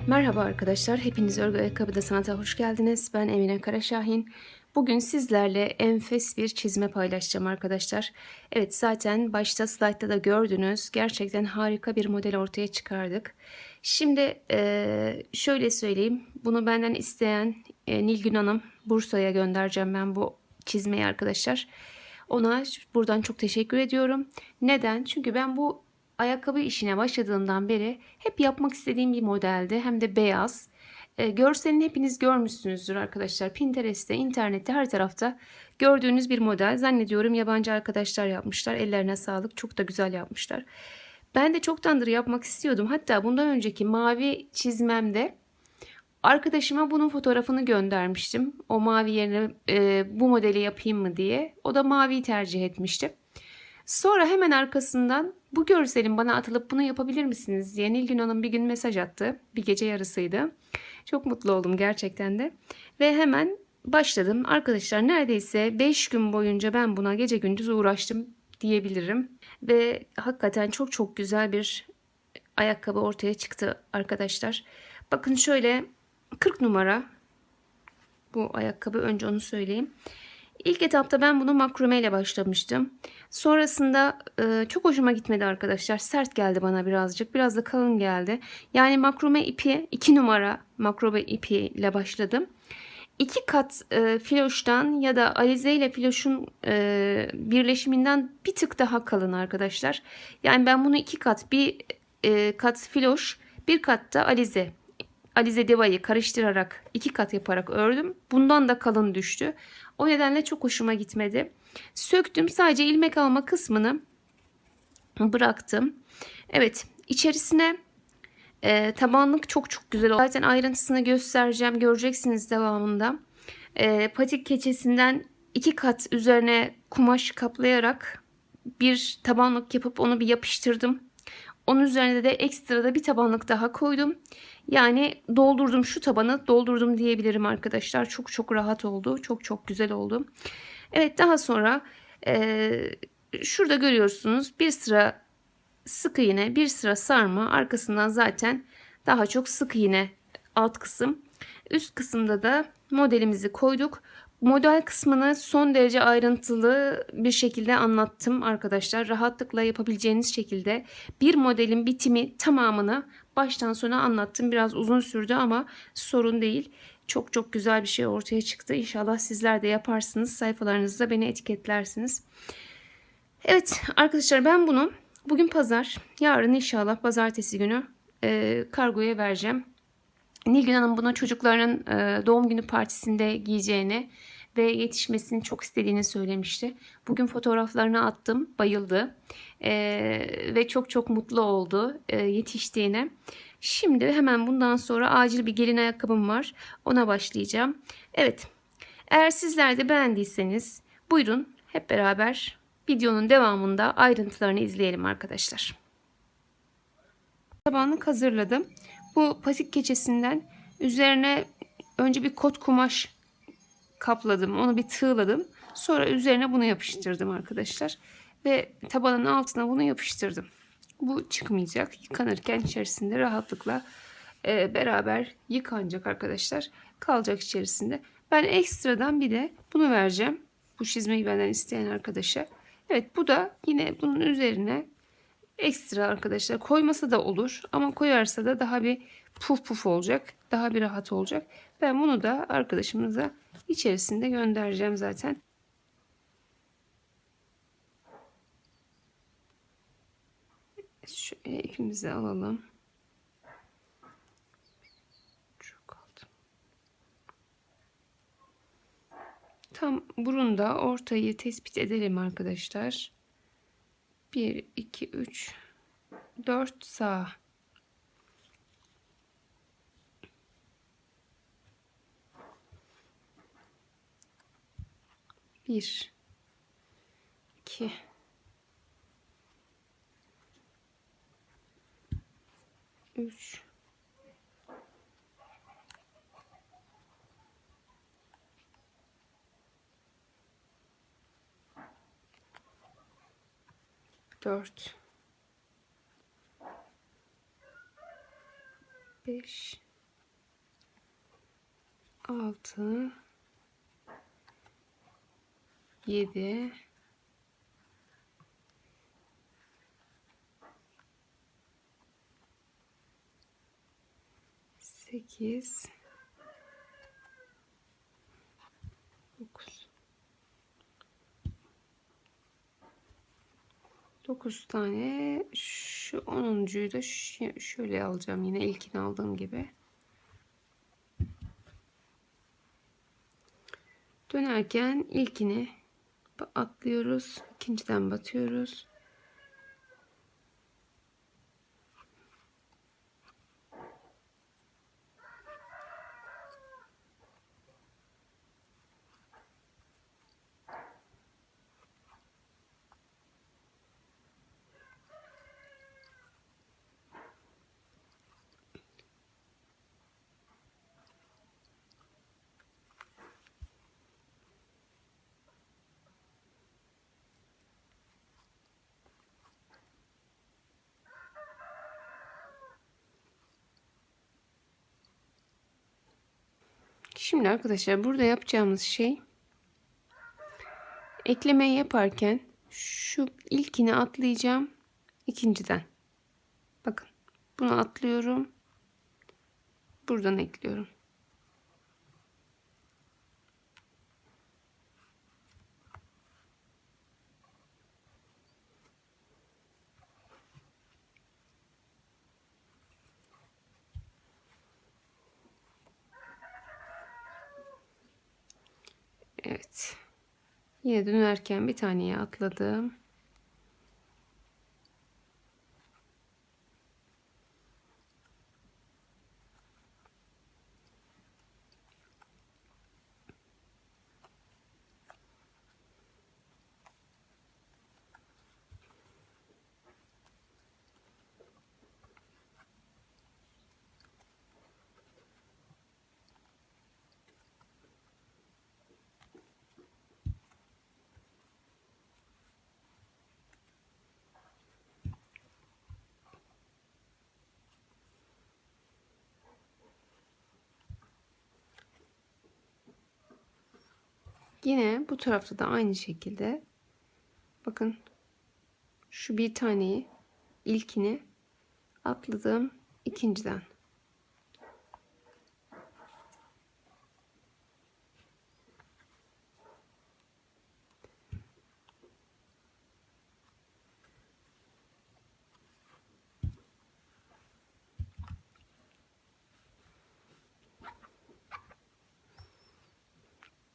Merhaba arkadaşlar, hepiniz Örgü Ayakkabıda Sanat'a hoş geldiniz. Ben Emine Karaşahin. Bugün sizlerle enfes bir çizme paylaşacağım arkadaşlar. Evet, zaten başta slaytta da gördünüz. Gerçekten harika bir model ortaya çıkardık. Şimdi şöyle söyleyeyim. Bunu benden isteyen Nilgün Hanım, Bursa'ya göndereceğim ben bu çizmeyi arkadaşlar. Ona buradan çok teşekkür ediyorum. Neden? Çünkü ben bu ayakkabı işine başladığımdan beri hep yapmak istediğim bir modeldi. Hem de beyaz. Görselini hepiniz görmüşsünüzdür arkadaşlar. Pinterest'te, internette, her tarafta gördüğünüz bir model. Zannediyorum yabancı arkadaşlar yapmışlar. Ellerine sağlık. Çok da güzel yapmışlar. Ben de çoktandır yapmak istiyordum. Hatta bundan önceki mavi çizmemde arkadaşıma bunun fotoğrafını göndermiştim. O mavi yerine bu modeli yapayım mı diye. O da maviyi tercih etmişti. Sonra hemen arkasından bu görselin bana atılıp bunu yapabilir misiniz diye Nilgün Hanım bir gün mesaj attı. Bir gece yarısıydı. Çok mutlu oldum gerçekten de. Ve hemen başladım. Arkadaşlar neredeyse 5 gün boyunca ben buna gece gündüz uğraştım diyebilirim. Ve hakikaten çok çok güzel bir ayakkabı ortaya çıktı arkadaşlar. Bakın şöyle 40 numara bu ayakkabı, önce onu söyleyeyim. İlk etapta ben bunu makrome ile başlamıştım. Sonrasında çok hoşuma gitmedi arkadaşlar. Sert geldi bana birazcık. Biraz da kalın geldi. Yani makrome ipi 2 numara makrome ipi ile başladım. 2 kat filoştan ya da alize ile filoşun birleşiminden bir tık daha kalın arkadaşlar. Yani ben bunu 2 kat, bir kat filoş, bir kat da alize devayı karıştırarak 2 kat yaparak ördüm. Bundan da kalın düştü. O nedenle çok hoşuma gitmedi. Söktüm, sadece ilmek alma kısmını bıraktım. Evet, içerisine tabanlık çok çok güzel oldu. Zaten ayrıntısını göstereceğim, göreceksiniz devamında. Patik keçesinden 2 kat üzerine kumaş kaplayarak bir tabanlık yapıp onu bir yapıştırdım. Onun üzerine de ekstra da bir tabanlık daha koydum. Yani doldurdum, şu tabanı doldurdum diyebilirim arkadaşlar. Çok çok rahat oldu. Çok çok güzel oldu. Evet, daha sonra şurada görüyorsunuz bir sıra sık iğne, bir sıra sarma. Arkasından zaten daha çok sık iğne alt kısım. Üst kısımda da modelimizi koyduk. Model kısmını son derece ayrıntılı bir şekilde anlattım arkadaşlar. Rahatlıkla yapabileceğiniz şekilde bir modelin bitimi tamamını baştan sona anlattım. Biraz uzun sürdü ama sorun değil. Çok çok güzel bir şey ortaya çıktı. İnşallah sizler de yaparsınız. Sayfalarınızda beni etiketlersiniz. Evet arkadaşlar, ben bunu bugün pazar, yarın inşallah pazartesi günü kargoya vereceğim. Nilgün Hanım buna çocukların doğum günü partisinde giyeceğini ve yetişmesini çok istediğini söylemişti. Bugün fotoğraflarını attım, bayıldı ve çok çok mutlu oldu yetiştiğine. Şimdi hemen bundan sonra acil bir gelin ayakkabım var, ona başlayacağım. Evet, eğer sizler de beğendiyseniz buyurun hep beraber videonun devamında ayrıntılarını izleyelim arkadaşlar. Tabanlık hazırladım. Bu patik keçesinden üzerine önce bir kot kumaş kapladım. Onu bir tığladım. Sonra üzerine bunu yapıştırdım arkadaşlar. Ve tabanın altına bunu yapıştırdım. Bu çıkmayacak. Yıkanırken içerisinde rahatlıkla beraber yıkanacak arkadaşlar. Kalacak içerisinde. Ben ekstradan bir de bunu vereceğim. Bu çizmeyi benden isteyen arkadaşa. Evet, bu da yine bunun üzerine ekstra arkadaşlar, koymasa da olur ama koyarsa da daha bir puf puf olacak. Daha bir rahat olacak. Ben bunu da arkadaşımıza içerisinde göndereceğim zaten. Şöyle ipimizi alalım. Çok aldım. Tam burunda ortayı tespit edelim arkadaşlar. 1, 2, 3, 4 sağ. Bir, iki, üç, dört, 5, 6 7 8 9 9 tane. Şu 10'uncuyu da şöyle alacağım, yine ilkini aldığım gibi. Dönerken ilkini atlıyoruz, ikinciden batıyoruz. Şimdi arkadaşlar, burada yapacağımız şey, eklemeyi yaparken şu ilkini atlayacağım, ikinciden. Bakın, bunu atlıyorum, buradan ekliyorum. Evet. Yine dönerken bir taneye atladım. Yine bu tarafta da aynı şekilde, bakın, şu bir taneyi, ilkini atladım, ikinciden.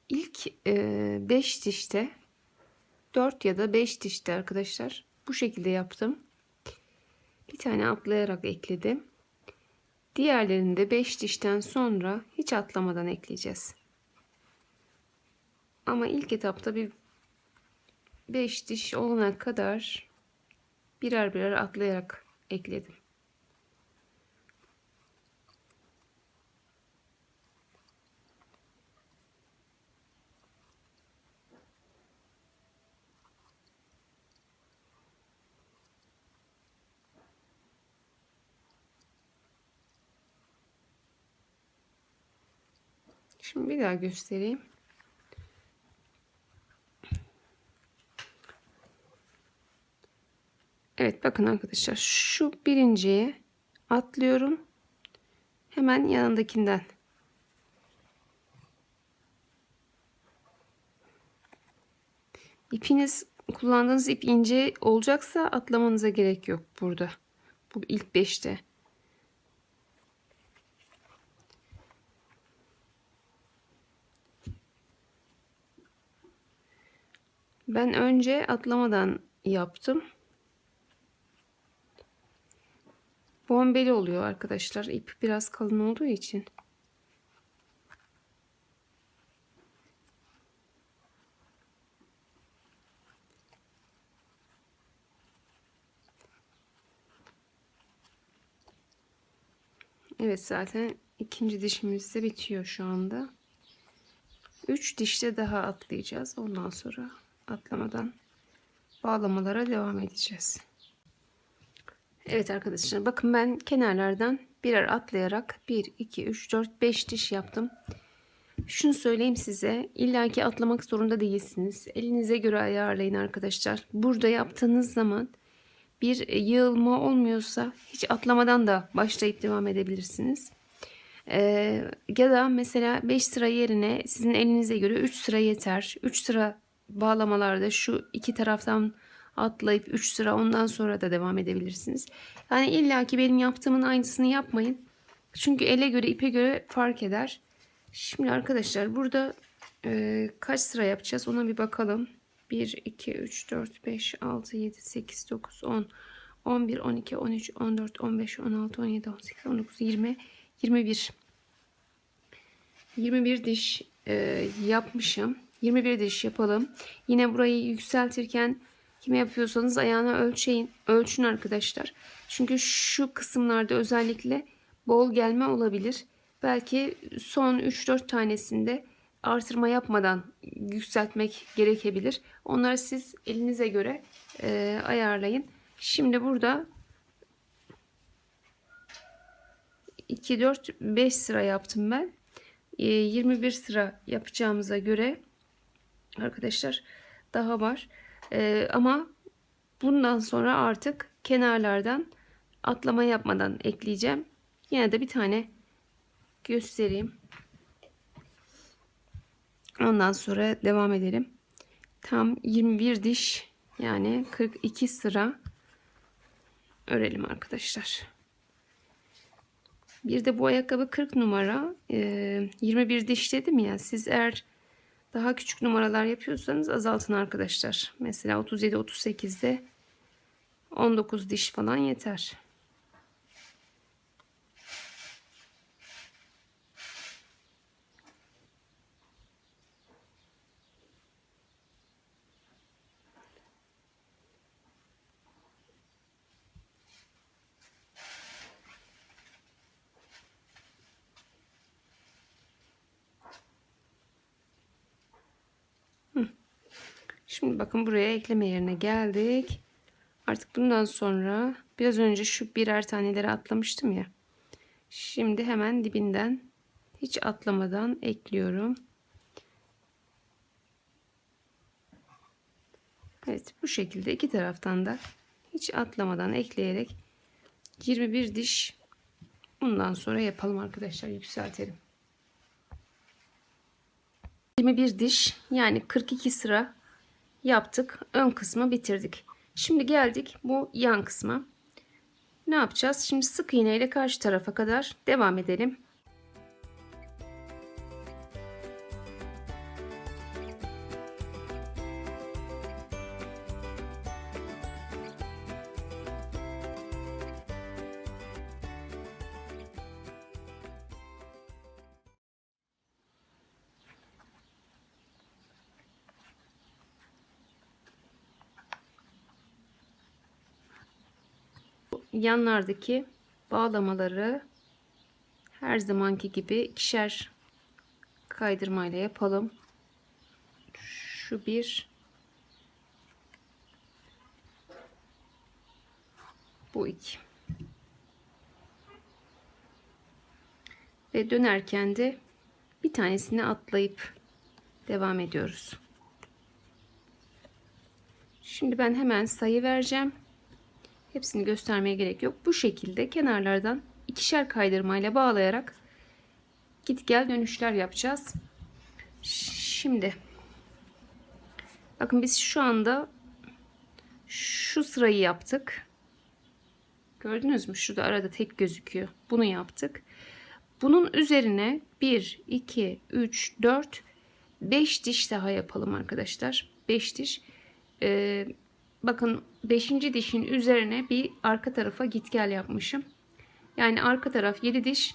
İlk 5 dişte, 4 ya da 5 dişte arkadaşlar, bu şekilde yaptım. Bir tane atlayarak ekledim. Diğerlerini de 5 dişten sonra hiç atlamadan ekleyeceğiz. Ama ilk etapta bir 5 diş olana kadar birer birer atlayarak ekledim. Şimdi bir daha göstereyim. Evet, bakın arkadaşlar, şu birinciye atlıyorum. Hemen yanındakinden. İpiniz, kullandığınız ip ince olacaksa atlamanıza gerek yok burada. Bu ilk 5'te. Ben önce atlamadan yaptım. Bombeli oluyor arkadaşlar. İp biraz kalın olduğu için. Evet, zaten ikinci dişimiz de bitiyor şu anda. 3 dişte daha atlayacağız. Ondan sonra atlamadan bağlamalara devam edeceğiz. Evet arkadaşlar, bakın, ben kenarlardan birer atlayarak 1, 2, 3, 4, 5 diş yaptım. Şunu söyleyeyim size, illaki atlamak zorunda değilsiniz. Elinize göre ayarlayın arkadaşlar. Burada yaptığınız zaman bir yığılma olmuyorsa hiç atlamadan da başlayıp devam edebilirsiniz. Ya da mesela 5 sıra yerine sizin elinize göre 3 sıra yeter. 3 sıra bağlamalarda şu iki taraftan atlayıp 3 sıra, ondan sonra da devam edebilirsiniz. Yani illaki benim yaptığımın aynısını yapmayın. Çünkü ele göre, ipe göre fark eder. Şimdi arkadaşlar burada kaç sıra yapacağız ona bir bakalım. 1, 2, 3, 4, 5, 6, 7, 8, 9, 10, 11, 12, 13, 14, 15, 16, 17, 18, 19, 20, 21. 21 diş yapmışım. 21 diş yapalım. Yine burayı yükseltirken kime yapıyorsanız ayağına ölçün arkadaşlar. Çünkü şu kısımlarda özellikle bol gelme olabilir. Belki son 3-4 tanesinde artırma yapmadan yükseltmek gerekebilir. Onları siz elinize göre ayarlayın. Şimdi burada 2, 4, 5 sıra yaptım ben. 21 sıra yapacağımıza göre arkadaşlar daha var. Ama bundan sonra artık kenarlardan atlama yapmadan ekleyeceğim. Yine de bir tane göstereyim. Ondan sonra devam edelim. Tam 21 diş, yani 42 sıra örelim arkadaşlar. Bir de bu ayakkabı 40 numara. 21 diş dedim ya. Siz eğer daha küçük numaralar yapıyorsanız azaltın arkadaşlar. Mesela 37-38'de 19 diş falan yeter. Şimdi bakın buraya ekleme yerine geldik. Artık bundan sonra biraz önce şu birer taneleri atlamıştım ya. Şimdi hemen dibinden hiç atlamadan ekliyorum. Evet, bu şekilde iki taraftan da hiç atlamadan ekleyerek 21 diş bundan sonra yapalım arkadaşlar, yükseltelim. 21 diş, yani 42 sıra yaptık. Ön kısmı bitirdik. Şimdi geldik bu yan kısma. Ne yapacağız? Şimdi sık iğne ile karşı tarafa kadar devam edelim. Yanlardaki bağlamaları her zamanki gibi ikişer kaydırmayla yapalım. Şu bir, bu iki. Ve dönerken de bir tanesini atlayıp devam ediyoruz. Şimdi ben hemen sayı vereceğim. Hepsini göstermeye gerek yok. Bu şekilde kenarlardan ikişer kaydırmayla bağlayarak git gel dönüşler yapacağız. Şimdi bakın biz şu anda şu sırayı yaptık. Gördünüz mü? Şurada arada tek gözüküyor. Bunu yaptık. Bunun üzerine 1, 2, 3, 4, 5 diş daha yapalım arkadaşlar. 5 diş. Bakın 5. dişin üzerine bir arka tarafa git gel yapmışım. Yani arka taraf 7 diş.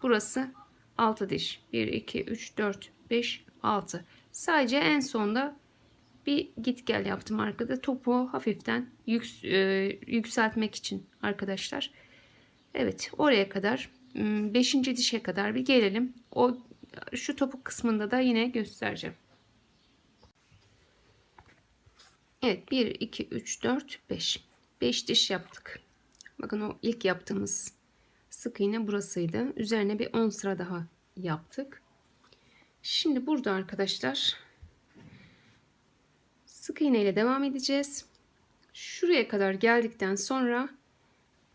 Burası 6 diş. 1, 2, 3, 4, 5, 6. Sadece en sonda bir git gel yaptım arkada. Topu hafiften yükseltmek için arkadaşlar. Evet, oraya kadar 5. dişe kadar bir gelelim. Şu topuk kısmında da yine göstereceğim. Evet, 1, 2, 3, 4, 5. 5 diş yaptık. Bakın o ilk yaptığımız sık iğne burasıydı. Üzerine bir 10 sıra daha yaptık. Şimdi burada arkadaşlar sık iğne ile devam edeceğiz. Şuraya kadar geldikten sonra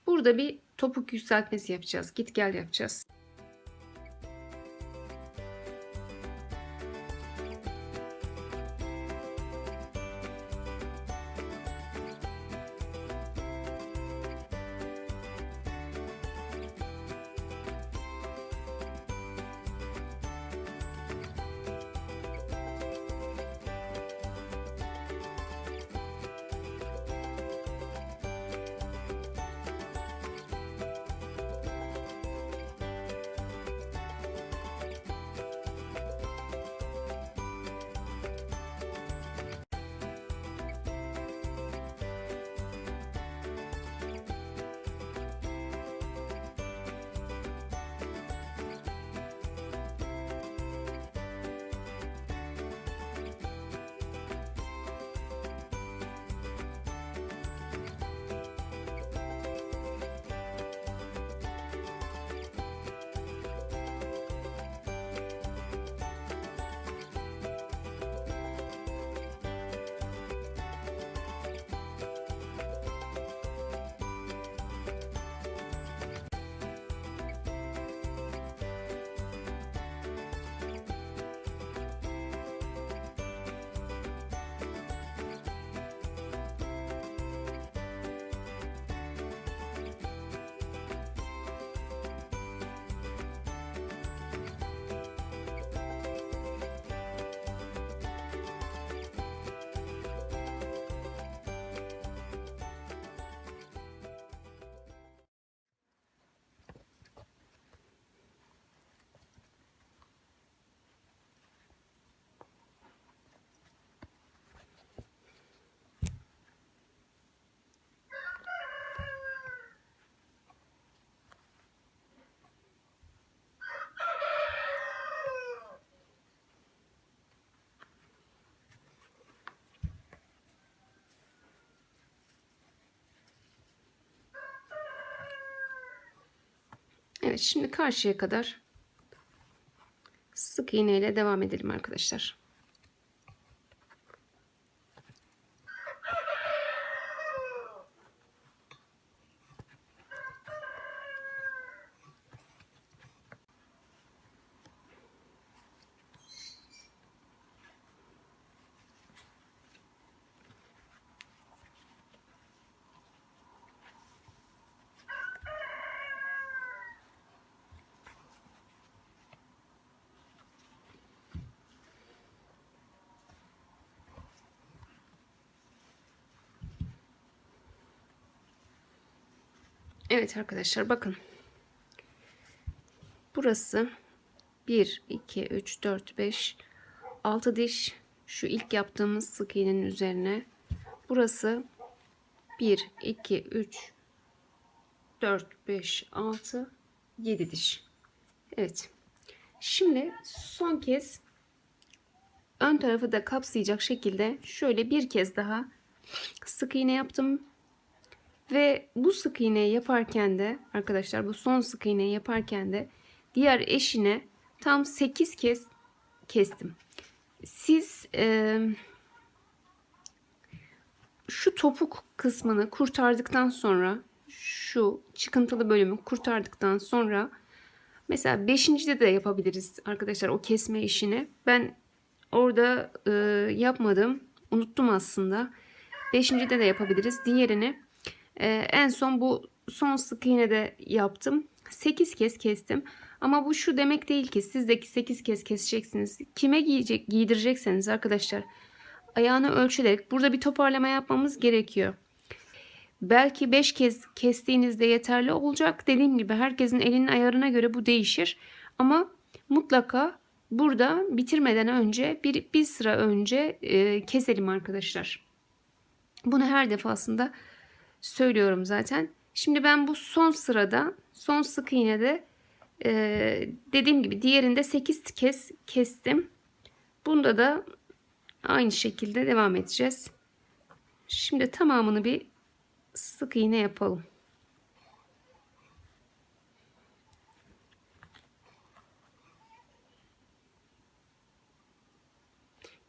burada bir topuk yükseltmesi yapacağız. Git gel yapacağız. Evet, şimdi karşıya kadar sık iğne ile devam edelim arkadaşlar. Evet arkadaşlar, bakın. Burası 1, 2, 3, 4, 5, 6 diş. Şu ilk yaptığımız sık iğnenin üzerine. Burası 1, 2, 3, 4, 5, 6, 7 diş. Evet. Şimdi son kez ön tarafı da kapsayacak şekilde şöyle bir kez daha sık iğne yaptım. Ve bu sık iğneyi yaparken de arkadaşlar, bu son sık iğneyi yaparken de diğer eşine tam 8 kez kestim. Siz şu topuk kısmını kurtardıktan sonra, şu çıkıntılı bölümü kurtardıktan sonra mesela 5.'de de yapabiliriz arkadaşlar o kesme işini. Ben orada yapmadım. Unuttum aslında. 5.'de de yapabiliriz. Diğerini en son bu son sık iğnede yaptım. 8 kez kestim. Ama bu şu demek değil ki sizdeki 8 kez keseceksiniz. Kime giydirecekseniz arkadaşlar, ayağını ölçerek burada bir toparlama yapmamız gerekiyor. Belki 5 kez kestiğinizde yeterli olacak. Dediğim gibi herkesin elinin ayarına göre bu değişir. Ama mutlaka burada bitirmeden önce bir sıra önce keselim arkadaşlar. Bunu her defasında söylüyorum zaten. Şimdi ben bu son sırada, son sık iğnede dediğim gibi diğerinde 8 kez kestim. Bunda da aynı şekilde devam edeceğiz. Şimdi tamamını bir sık iğne yapalım.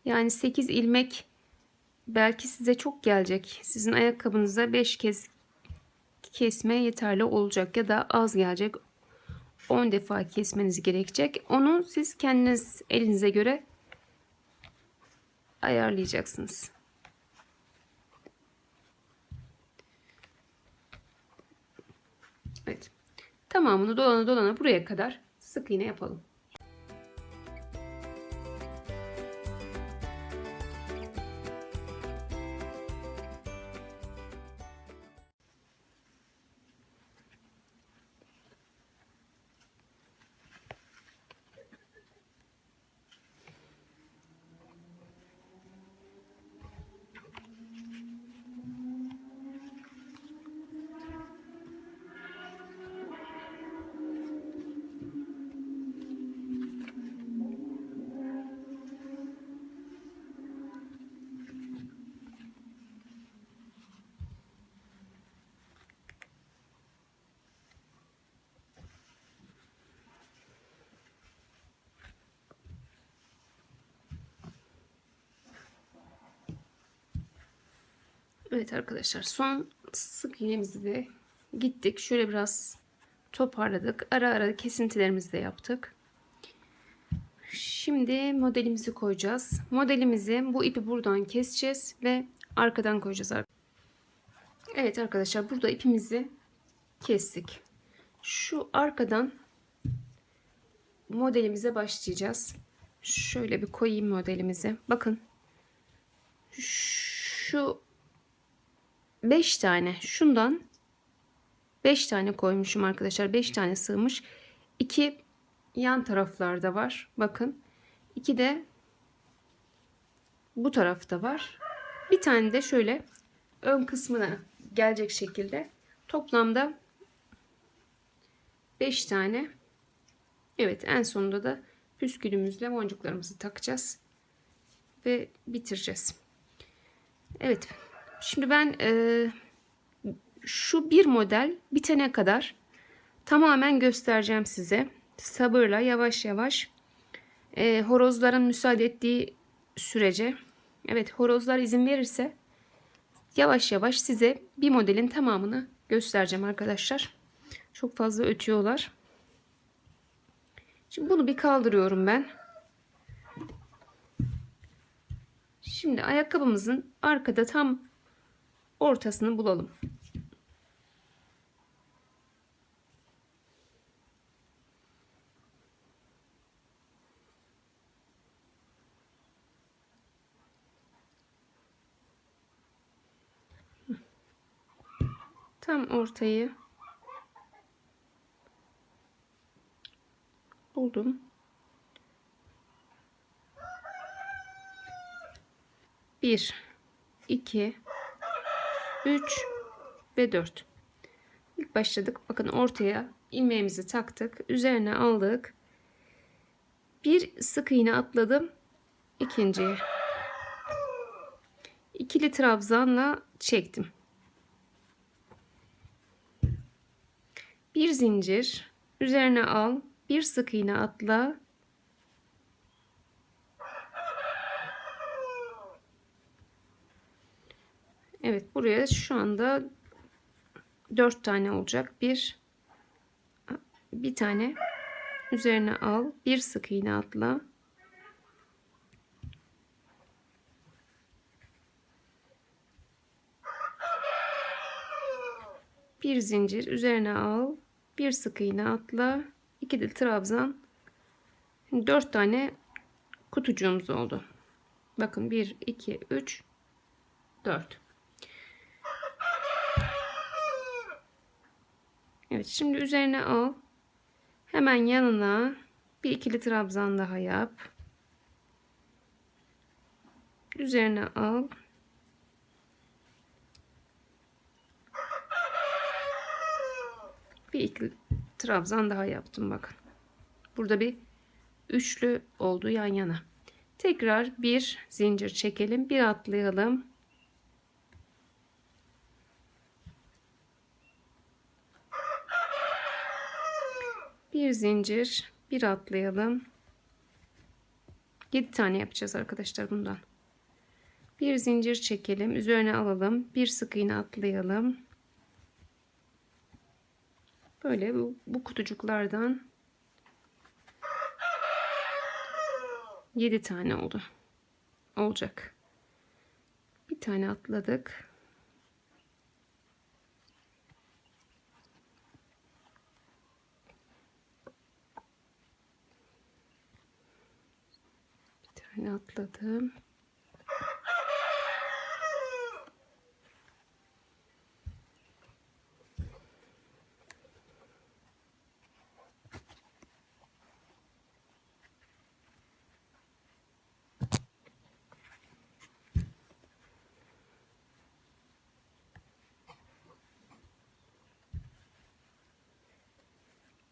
Yani 8 ilmek belki size çok gelecek. Sizin ayakkabınıza 5 kez kesme yeterli olacak ya da az gelecek. 10 defa kesmeniz gerekecek. Onu siz kendiniz elinize göre ayarlayacaksınız. Evet. Tamamını dolana dolana buraya kadar sık iğne yapalım. Evet arkadaşlar, son sık iğnemizi de gittik. Şöyle biraz toparladık. Ara ara kesintilerimizi de yaptık. Şimdi modelimizi koyacağız. Modelimizi, bu ipi buradan keseceğiz ve arkadan koyacağız. Evet arkadaşlar, burada ipimizi kestik. Şu arkadan modelimize başlayacağız. Şöyle bir koyayım modelimizi. Bakın. Şu 5 tane, şundan 5 tane koymuşum arkadaşlar. 5 tane sığmış. 2 yan taraflarda var. Bakın. 2 de bu tarafta var. Bir tane de şöyle ön kısmına gelecek şekilde. Toplamda 5 tane. Evet, en sonunda da püskülümüzle boncuklarımızı takacağız. Ve bitireceğiz. Evet. Şimdi ben şu bir model bitene kadar tamamen göstereceğim size. Sabırla yavaş yavaş, horozların müsaade ettiği sürece, evet, horozlar izin verirse yavaş yavaş size bir modelin tamamını göstereceğim arkadaşlar. Çok fazla ötüyorlar. Şimdi bunu bir kaldırıyorum ben. Şimdi ayakkabımızın arkada tam ortasını bulalım. Tam ortayı buldum. 1, 2, 3 ve 4. İlk başladık. Bakın, ortaya ilmeğimizi taktık. Üzerine aldık. Bir sık iğne atladım. İkinciye. İkili trabzanla çektim. Bir zincir. Üzerine al. Bir sık iğne atla. Evet, buraya şu anda 4 tane olacak. Bir tane üzerine al, bir sık iğne atla. Bir zincir, üzerine al, bir sık iğne atla. İkili trabzan. 4 tane kutucuğumuz oldu. Bakın, 1 2 3 4. Evet, şimdi üzerine al. Hemen yanına bir ikili trabzan daha yap. Üzerine al. Bir ikili trabzan daha yaptım, bakın. Burada bir üçlü oldu yan yana. Tekrar bir zincir çekelim, bir atlayalım. Bir zincir, bir atlayalım. 7 tane yapacağız arkadaşlar bundan. Bir zincir çekelim, üzerine alalım, bir sık iğne atlayalım. Böyle bu kutucuklardan 7 tane olacak. Bir tane atladık. Bir tane atladım.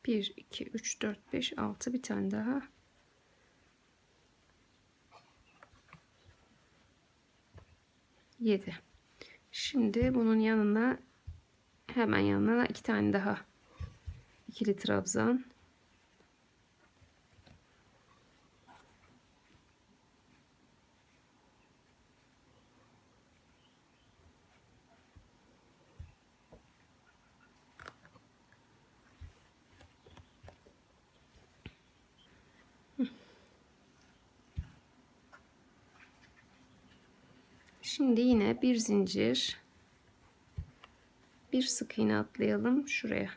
Bir, iki, üç, dört, beş, altı, bir tane daha. Yedi. Şimdi bunun yanına hemen yanına 2 tane daha ikili trabzan. Şimdi yine bir zincir, bir sık iğne atlayalım şuraya.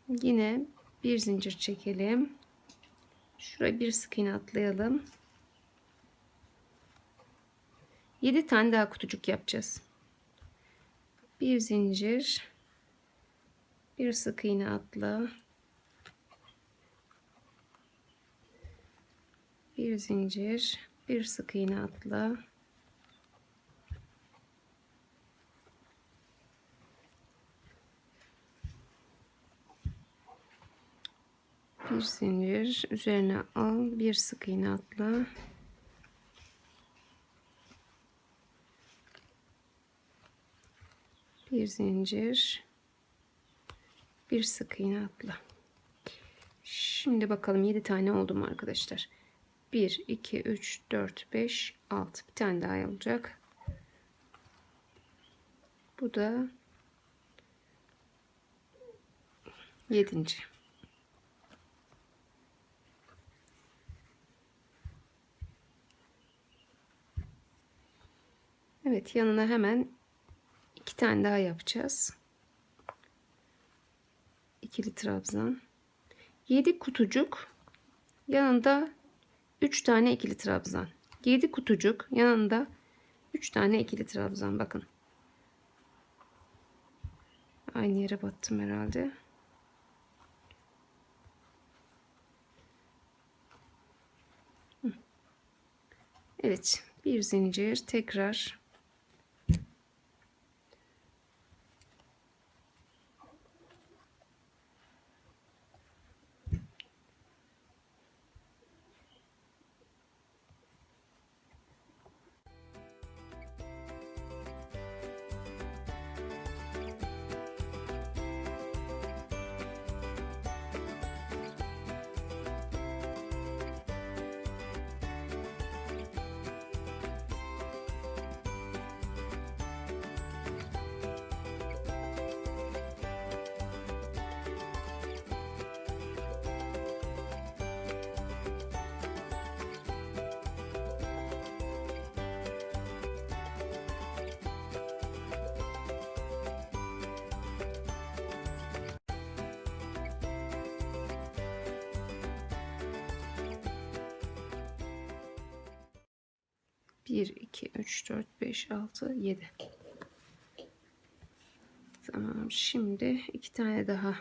Yine bir zincir çekelim. Şuraya bir sık iğne atlayalım. 7 tane daha kutucuk yapacağız. Bir zincir, bir sık iğne atla. Bir zincir, bir sık iğne atla. Bir zincir, üzerine al, bir sık iğne atla. Bir zincir, bir sık iğne atla. Şimdi bakalım 7 tane oldu mu arkadaşlar? 1, 2, 3, 4, 5, 6. Bir tane daha olacak. Bu da 7. Evet, yanına hemen 2 tane daha yapacağız. İkili trabzan. 7 kutucuk, yanında 3 tane ikili trabzan. 7 kutucuk, yanında 3 tane ikili trabzan. Bakın. Aynı yere battım herhalde. Evet, bir zincir tekrar. Bir, iki, üç, dört, beş, altı, 7. Tamam. Şimdi 2 tane daha.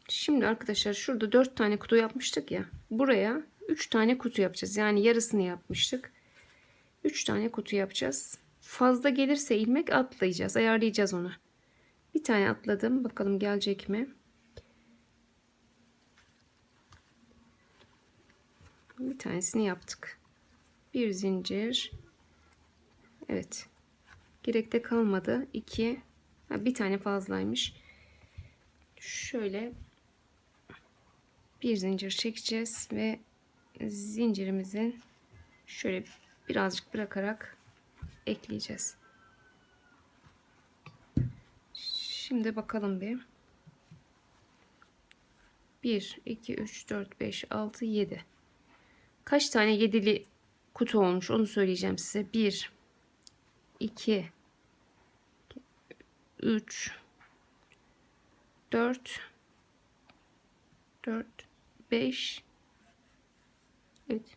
Şimdi arkadaşlar şurada 4 tane kutu yapmıştık ya. Buraya 3 tane kutu yapacağız. Yani yarısını yapmıştık. 3 tane kutu yapacağız. Fazla gelirse ilmek atlayacağız. Ayarlayacağız onu. Bir tane atladım. Bakalım gelecek mi? Bir tanesini yaptık. Bir zincir. Evet. Gerekte kalmadı. 2. Bir tane fazlaymış. Şöyle bir zincir çekeceğiz ve zincirimizin şöyle birazcık bırakarak ekleyeceğiz. Şimdi bakalım bir. 1, 2, 3, 4, 5, 6, 7. Kaç tane yedili kutu olmuş onu söyleyeceğim size. 1, 2, 3, 4, 4, 5. Evet.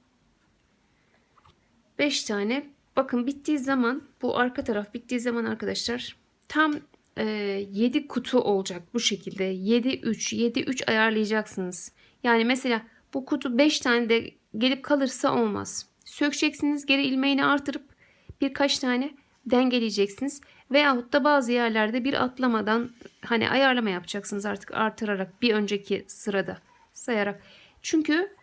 5 tane. Bakın bittiği zaman, bu arka taraf bittiği zaman arkadaşlar tam 7 kutu olacak bu şekilde. 7 3 7 3 ayarlayacaksınız. Yani mesela bu kutu 5 tane de gelip kalırsa olmaz. Sökeceksiniz, geri ilmeğini artırıp birkaç tane dengeleyeceksiniz. Veyahut da bazı yerlerde bir atlamadan hani ayarlama yapacaksınız, artık artırarak bir önceki sırada sayarak. Çünkü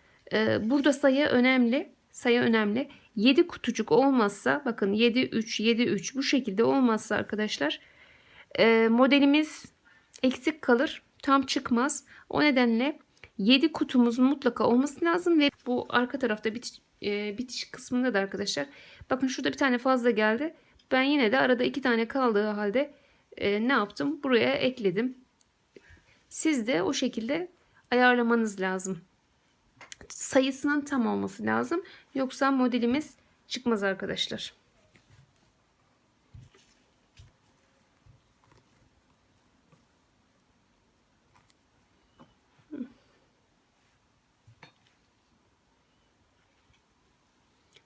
burada sayı önemli. Sayı önemli. 7 kutucuk olmazsa, bakın 7 3 7 3 bu şekilde olmazsa arkadaşlar modelimiz eksik kalır, tam çıkmaz. O nedenle 7 kutumuzun mutlaka olması lazım ve bu arka tarafta bitiş kısmında da arkadaşlar bakın şurada bir tane fazla geldi. Ben yine de arada 2 tane kaldığı halde ne yaptım? Buraya ekledim. Siz de o şekilde ayarlamanız lazım. Sayısının tam olması lazım. Yoksa modelimiz çıkmaz arkadaşlar.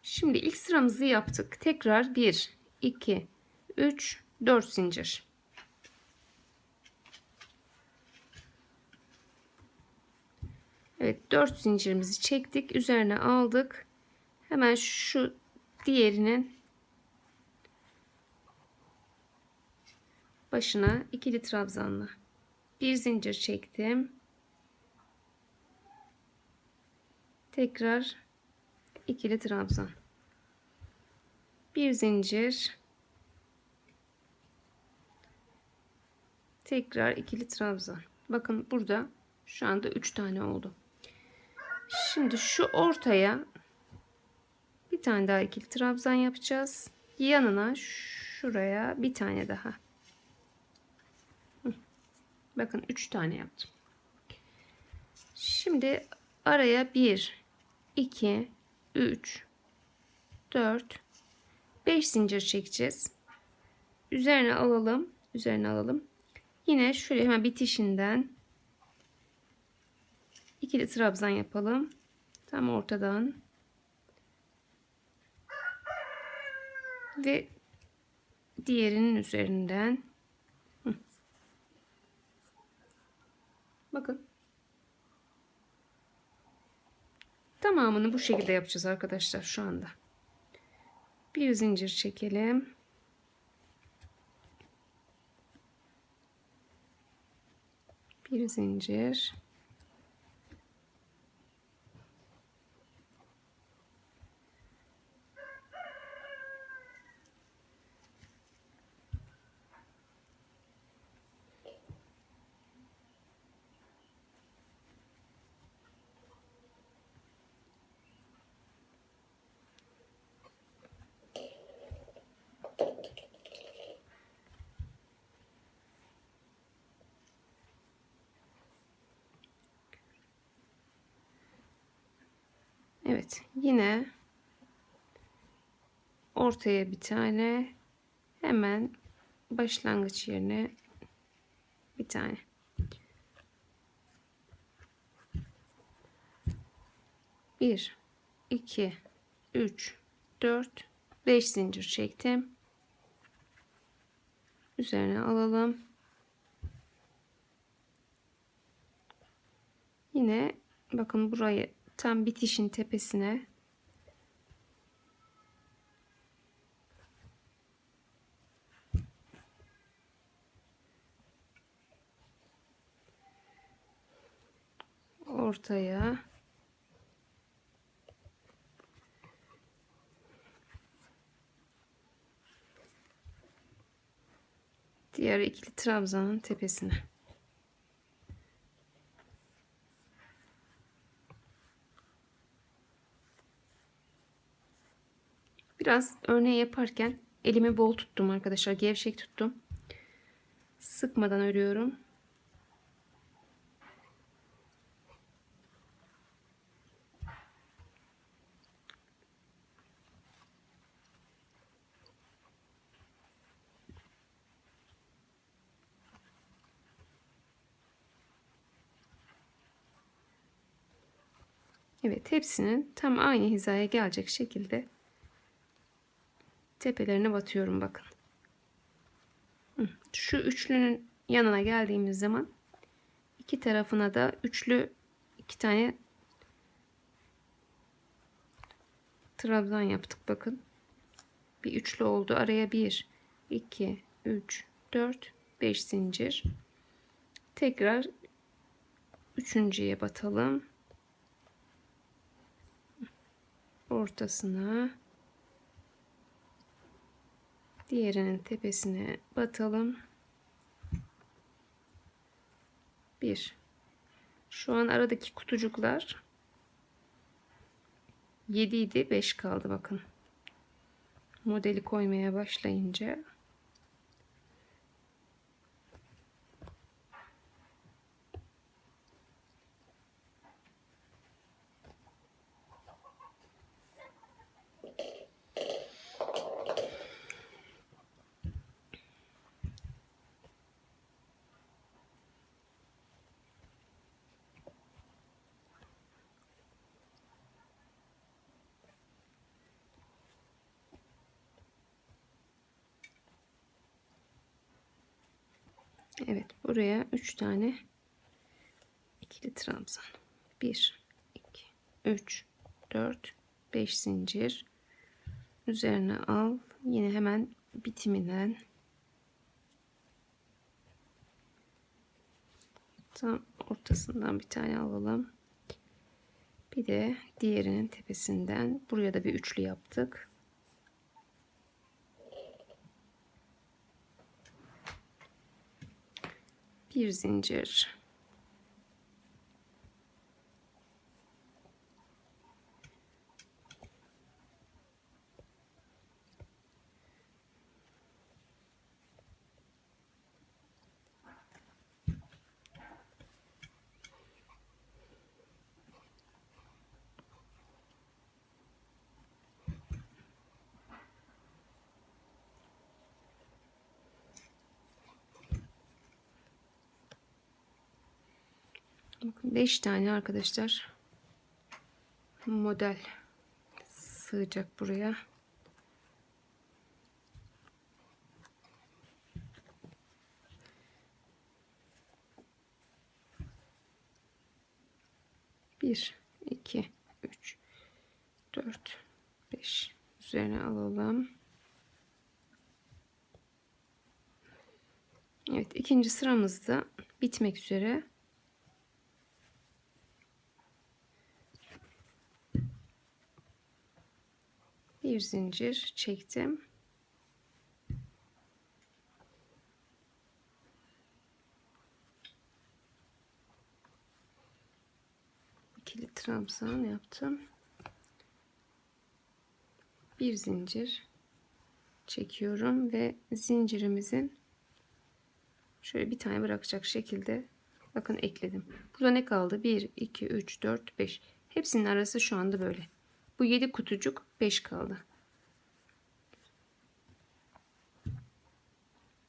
Şimdi ilk sıramızı yaptık. Tekrar 1, 2, 3, 4 zincir. Evet, 4 zincirimizi çektik. Üzerine aldık. Hemen şu diğerinin başına ikili trabzanla bir zincir çektim. Tekrar ikili trabzan. Bir zincir. Tekrar ikili trabzan. Bakın burada şu anda 3 tane oldu. Şimdi şu ortaya bir tane daha ikili trabzan yapacağız. Yanına şuraya bir tane daha. Bakın 3 tane yaptım. Şimdi araya 1, 2, 3, 4, 5 zincir çekeceğiz. Üzerine alalım. Üzerine alalım. Yine şöyle hemen bitişinden ikili trabzan yapalım. Tam ortadan. Ve diğerinin üzerinden. Bakın. Tamamını bu şekilde yapacağız arkadaşlar şu anda. Bir zincir çekelim. Bir zincir. Evet, yine ortaya bir tane, hemen başlangıç yerine bir tane. Bir, iki, üç, dört, 5 zincir çektim. Üzerine alalım. Yine bakın burayı tam bitişin tepesine ortaya diğer ikili trabzanın tepesine. Biraz örneği yaparken elimi bol tuttum arkadaşlar. Gevşek tuttum. Sıkmadan örüyorum. Evet, hepsinin tam aynı hizaya gelecek şekilde tepelerine batıyorum bakın. Şu üçlünün yanına geldiğimiz zaman iki tarafına da üçlü iki tane trabzan yaptık bakın. Bir üçlü oldu. Araya 1 2 3 4 5 zincir. Tekrar üçüncüye batalım. Ortasına, diğerinin tepesine batalım. 1. Şu an aradaki kutucuklar 7 idi, 5 kaldı bakın. Modeli koymaya başlayınca evet, buraya 3 tane ikili trabzan. 1 2 3 4 5 zincir. Üzerine al. Yine hemen bitiminden tam ortasından bir tane alalım. Bir de diğerinin tepesinden buraya da bir üçlü yaptık. Bir zincir. Bakın 5 tane arkadaşlar model sığacak buraya. Bir, iki, üç, dört, beş. Üzerine alalım. Evet, ikinci sıramızda bitmek üzere. Bir zincir çektim. İkili trabzan yaptım. Bir zincir çekiyorum ve zincirimizin şöyle bir tane bırakacak şekilde bakın ekledim. Burada ne kaldı? 1 2 3 4 5. Hepsinin arası şu anda böyle. Bu 7 kutucuk, 5 kaldı.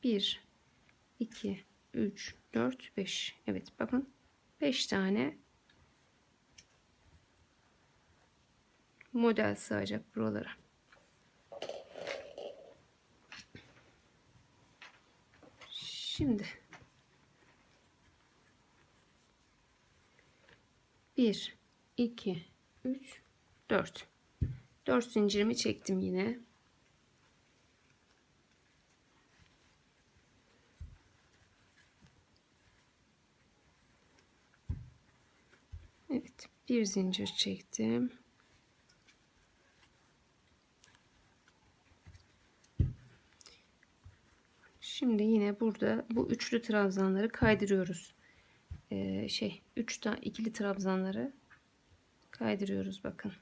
1 2 3 4 5. Evet, bakın 5 tane model sığacak buralara. Şimdi 1 2 3 4 4 zincirimi çektim yine. Evet, bir zincir çektim. Şimdi yine yine burada bu üçlü trabzanları kaydırıyoruz. İkili trabzanları kaydırıyoruz bakın.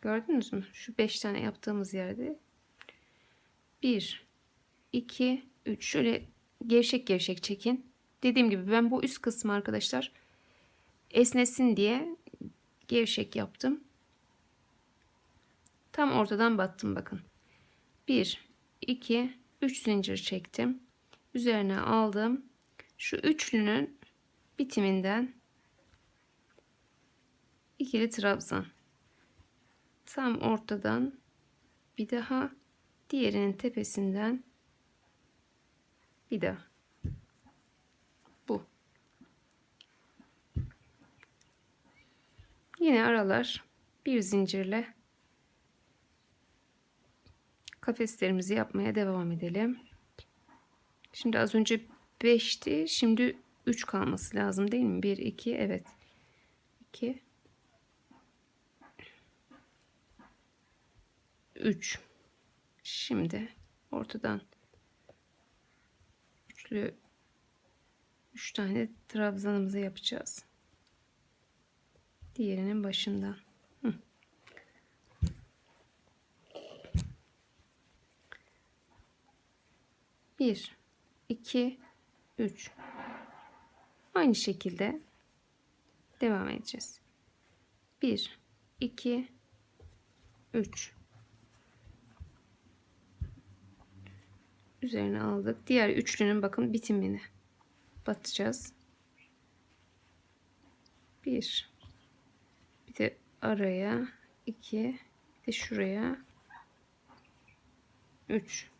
Gördünüz mü? Şu 5 tane yaptığımız yerde 1 2 3 şöyle gevşek gevşek çekin. Dediğim gibi ben bu üst kısmı arkadaşlar esnesin diye gevşek yaptım. Tam ortadan battım bakın. 1 2 3 zincir çektim. Üzerine aldım. Şu üçlünün bitiminden ikili trabzan. Tam ortadan bir daha, diğerinin tepesinden bir daha. Bu. Yine aralar bir zincirle kafeslerimizi yapmaya devam edelim. Şimdi az önce 5'ti. Şimdi 3 kalması lazım değil mi? 1 2 evet. 2 3. Şimdi ortadan 3 tane trabzanımızı yapacağız. Diğerinin başından. 1 2 3. Aynı şekilde devam edeceğiz. 1 2 3. Üzerine aldık. Diğer üçlünün bakın bitimini batacağız. 1 bir de araya 2 bir de şuraya 3.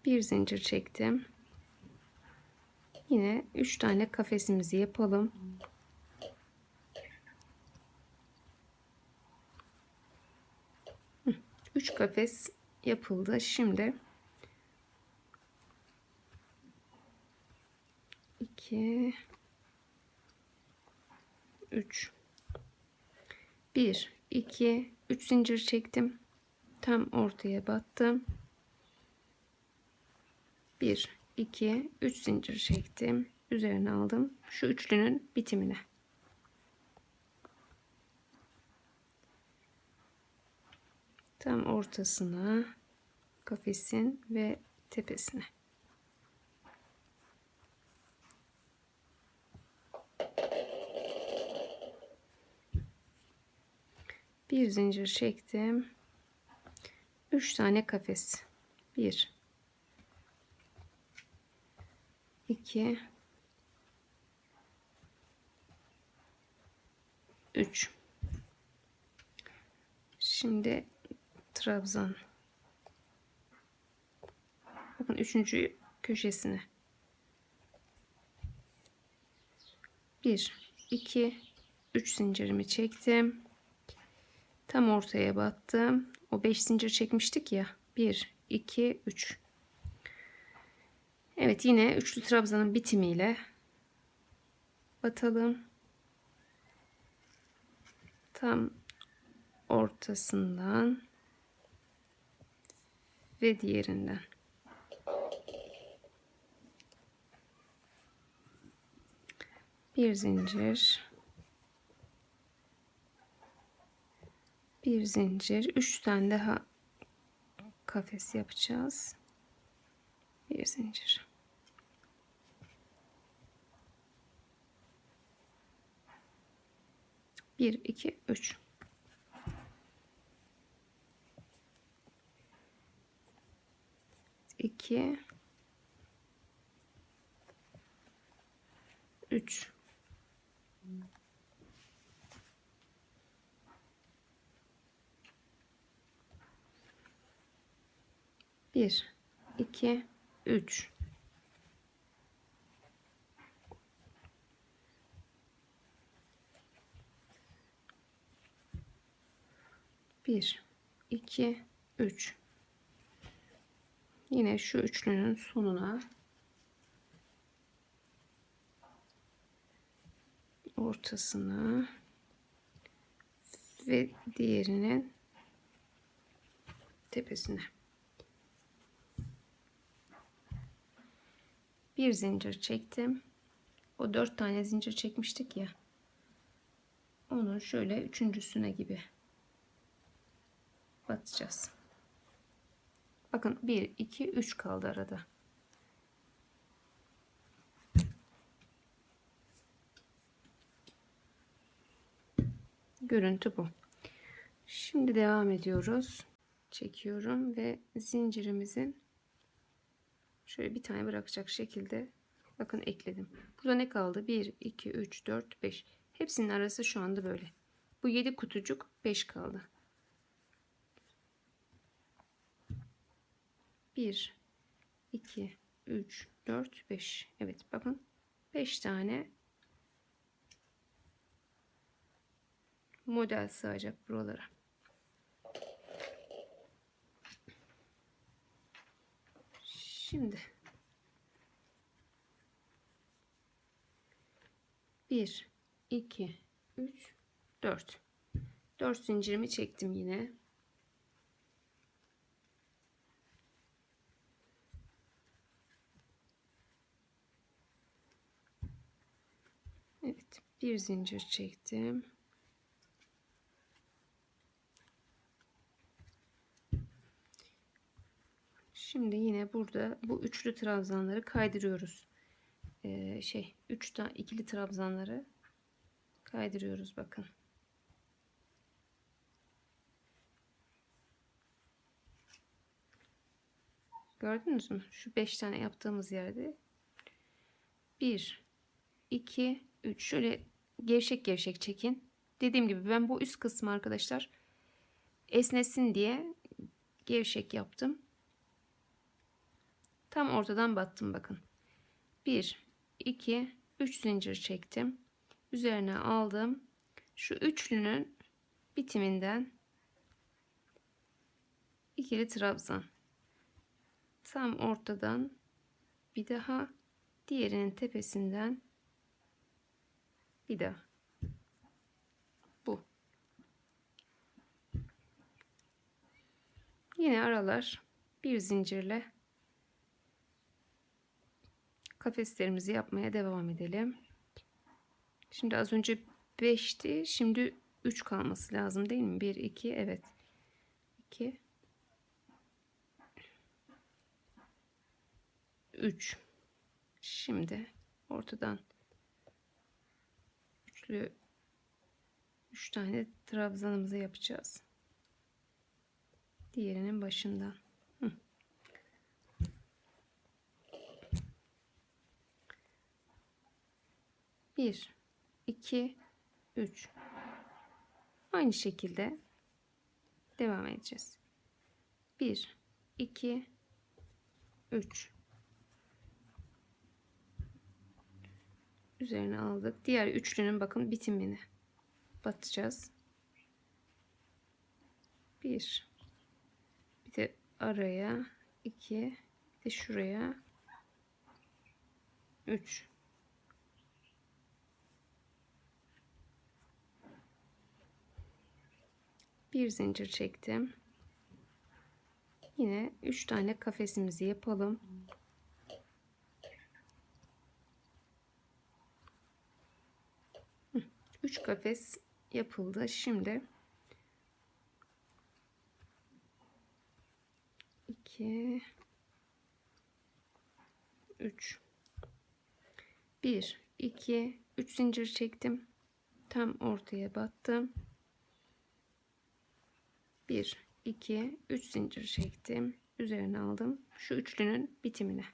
Bir zincir çektim. Yine 3 tane kafesimizi yapalım. Üç kafes yapıldı. Şimdi 2 3 1 2 3 zincir çektim. Tam ortaya battım. 1 2 3 zincir çektim. Üzerine aldım. Şu üçlünün bitimine. Tam ortasına, kafesin ve tepesine. Bir zincir çektim. 3 tane kafes. 1 2 3. Şimdi trabzan. Bakın 3. köşesine. 1 2 3 zincirimi çektim. Tam ortaya battım. O 5 zincir çekmiştik ya. 1 2 3. Evet, yine üçlü trabzanın bitimiyle batalım. Tam ortasından ve diğerinden. Bir zincir, bir zincir, 3 tane daha kafes yapacağız. Bir zincir. Bir, iki, üç. İki, üç. Bir, iki, üç. Bir, iki, üç. Yine şu üçlünün sonuna ortasına ve diğerinin tepesine. Bir zincir çektim. O 4 tane zincir çekmiştik ya. Onun şöyle üçüncüsüne gibi batacağız. Bakın 1, 2, 3 kaldı arada. Görüntü bu. Şimdi devam ediyoruz. Çekiyorum ve zincirimizin şöyle bir tane bırakacak şekilde bakın ekledim. Burada ne kaldı? 1, 2, 3, 4, 5. Hepsinin arası şu anda böyle. Bu 7 kutucuk 5 kaldı. 1, 2, 3, 4, 5. Evet bakın 5 tane model sığacak buralara. Şimdi 1, 2, 3, 4. 4 zincirimi çektim yine. Evet, bir zincir çektim. Şimdi yine burada bu üçlü trabzanları kaydırıyoruz. Üç tane ikili trabzanları kaydırıyoruz bakın. Gördünüz mü? Şu 5 tane yaptığımız yerde 1, 2, 3 şöyle gevşek gevşek çekin. Dediğim gibi ben bu üst kısmı arkadaşlar esnesin diye gevşek yaptım. Tam ortadan battım bakın. 1, 2, 3 zincir çektim. Üzerine aldım. Şu üçlünün bitiminden ikili trabzan. Tam ortadan bir daha diğerinin tepesinden bir daha. Bu. Yine aralar bir zincirle kafeslerimizi yapmaya devam edelim. Şimdi az önce 5'ti. Şimdi 3 kalması lazım değil mi? 1, 2, evet. 2, 3. Şimdi ortadan üçlü 3 tane trabzanımızı yapacağız. Diğerinin başından. Bir, 2, 3. Aynı şekilde devam edeceğiz. 1, 2, 3. Üzerine aldık. Diğer üçlünün bakın bitimini batacağız. 1, bir de araya 2, bir de şuraya 3. Bir zincir çektim. Yine 3 tane kafesimizi yapalım. Üç kafes yapıldı. Şimdi 2, 3. 1, 2, 3 zincir çektim. Tam ortaya battım. 1, 2, 3 zincir çektim. Üzerine aldım. Şu üçlünün bitimine.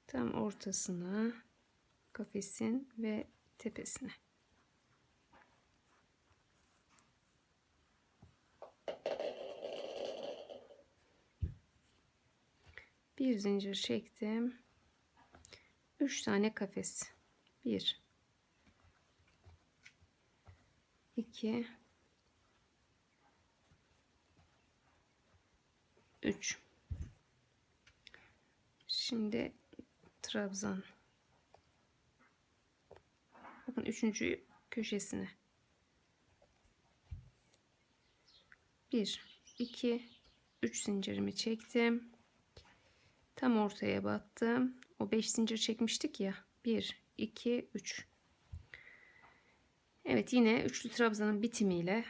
Tam ortasına, kafesin ve tepesine. Bir zincir çektim. 3 tane kafes. 1, 2, 3. Şimdi trabzan. Bakın 3. köşesine. 1 2 3 zincirimi çektim. Tam ortaya battım. O 5 zincir çekmiştik ya. 1 2 3. Evet, yine üçlü trabzanın bitimiyle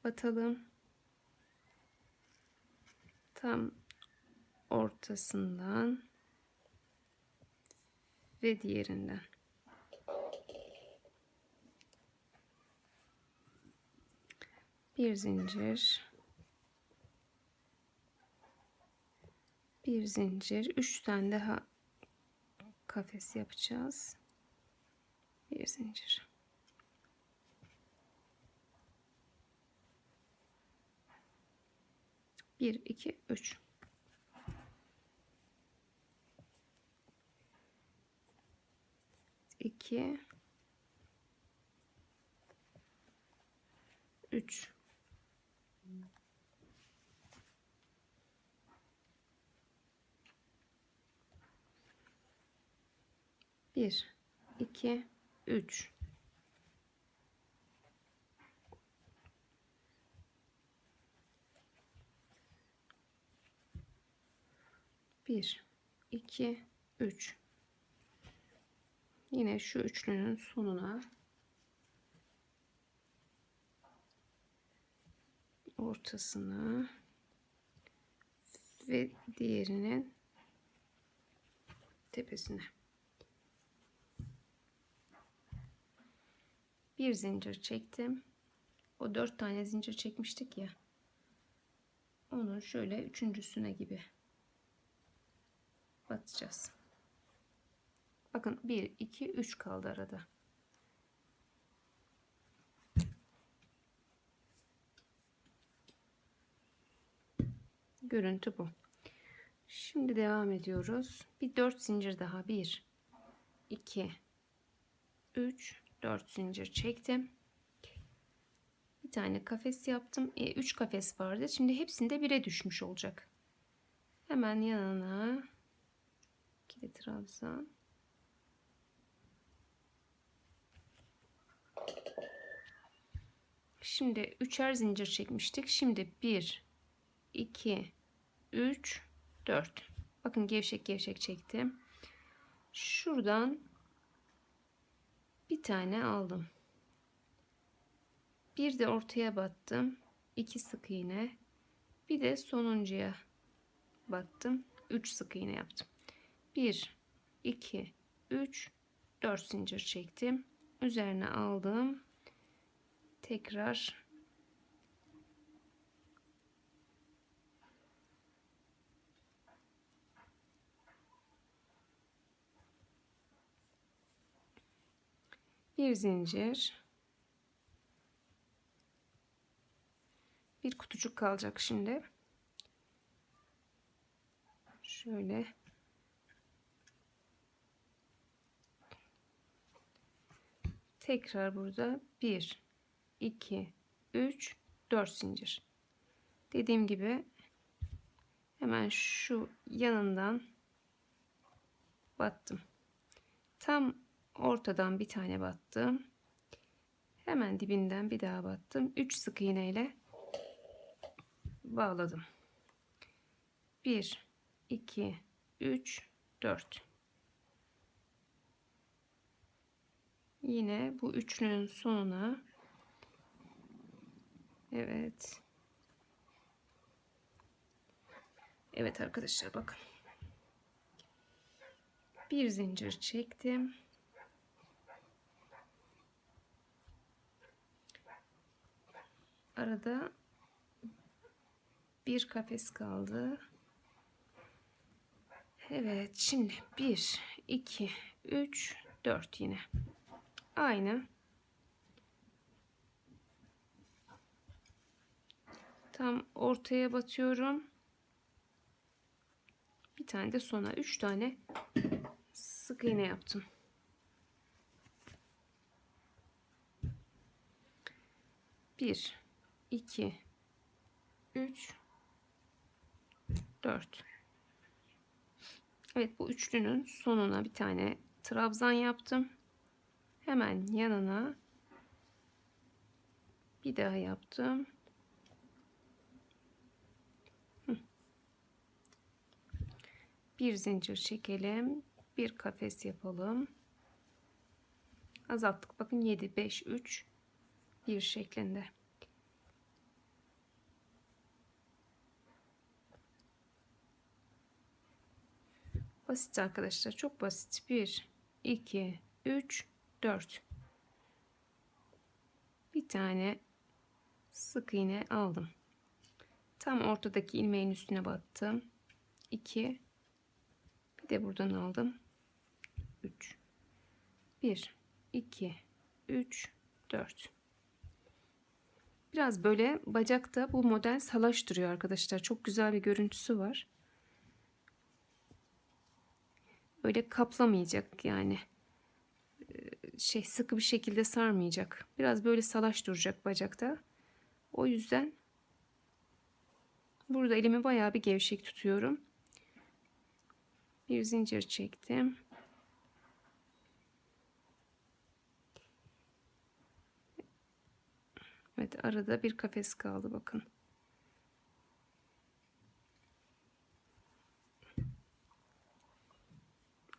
batalım. Tam ortasından ve diğerinden. Bir zincir, bir zincir, 3 tane daha kafes yapacağız. Bir zincir. Bir, iki, üç. İki, üç. Bir, iki, üç. Bir, iki, üç. Yine şu üçlünün sonuna ortasına ve diğerinin tepesine. Bir zincir çektim. O 4 tane zincir çekmiştik ya. Onun şöyle üçüncüsüne gibi batacağız. Bakın 1 2 3 kaldı arada. Görüntü bu. Şimdi devam ediyoruz. Bir 4 zincir daha. 1 2 3 4 zincir çektim. Bir tane kafes yaptım. 3 kafes vardı. Şimdi hepsinde 1'e düşmüş olacak. Hemen yanına ikili trabzan. Şimdi üçer zincir çekmiştik. Şimdi 1 2 3 4. Bakın gevşek gevşek çektim. Şuradan bir tane aldım. Bir de ortaya battım. 2 sık iğne. Bir de sonuncuya battım. 3 sık iğne yaptım. 1 2 3 4 zincir çektim. Üzerine aldım. Tekrar bir zincir, bir kutucuk kalacak şimdi. Şöyle tekrar burada 1 2 3 4 zincir. Dediğim gibi hemen şu yanından battım. Tam ortadan bir tane battım. Hemen dibinden bir daha battım. 3 sık iğne ile bağladım. 1 2 3 4. Yine bu üçlünün sonuna, evet. Evet arkadaşlar, bakın. Bir zincir çektim. Arada bir kafes kaldı. Evet, şimdi 1 2 3 4 yine. Aynı. Tam ortaya batıyorum. Bir tane de sona, 3 tane sık iğne yaptım. Bir, iki, üç, dört. Evet, bu üçlünün sonuna bir tane trabzan yaptım. Hemen yanına bir daha yaptım. Bir zincir çekelim. Bir kafes yapalım. Azalttık. Bakın 7, 5, 3, 1 şeklinde. Basit arkadaşlar. Çok basit. 1, 2, 3, 4. Bir tane sık iğne aldım. Tam ortadaki ilmeğin üstüne battım. 2. Bir de buradan aldım. 3. 1, 2, 3, 4. Biraz böyle bacakta bu model salaş duruyor arkadaşlar. Çok güzel bir görüntüsü var. Böyle kaplamayacak yani. Sıkı bir şekilde sarmayacak. Biraz böyle salaş duracak bacakta. O yüzden burada elimi bayağı bir gevşek tutuyorum. Bir zincir çektim. Evet, arada bir kafes kaldı bakın.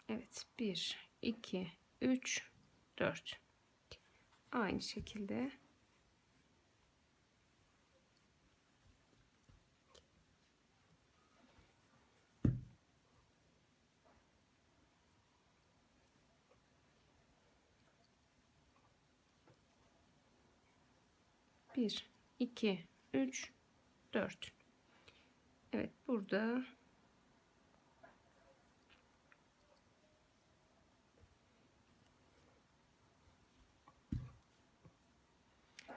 Evet, 1, 2, 3, 4. Aynı şekilde. Bir, iki, üç, dört. Evet, burada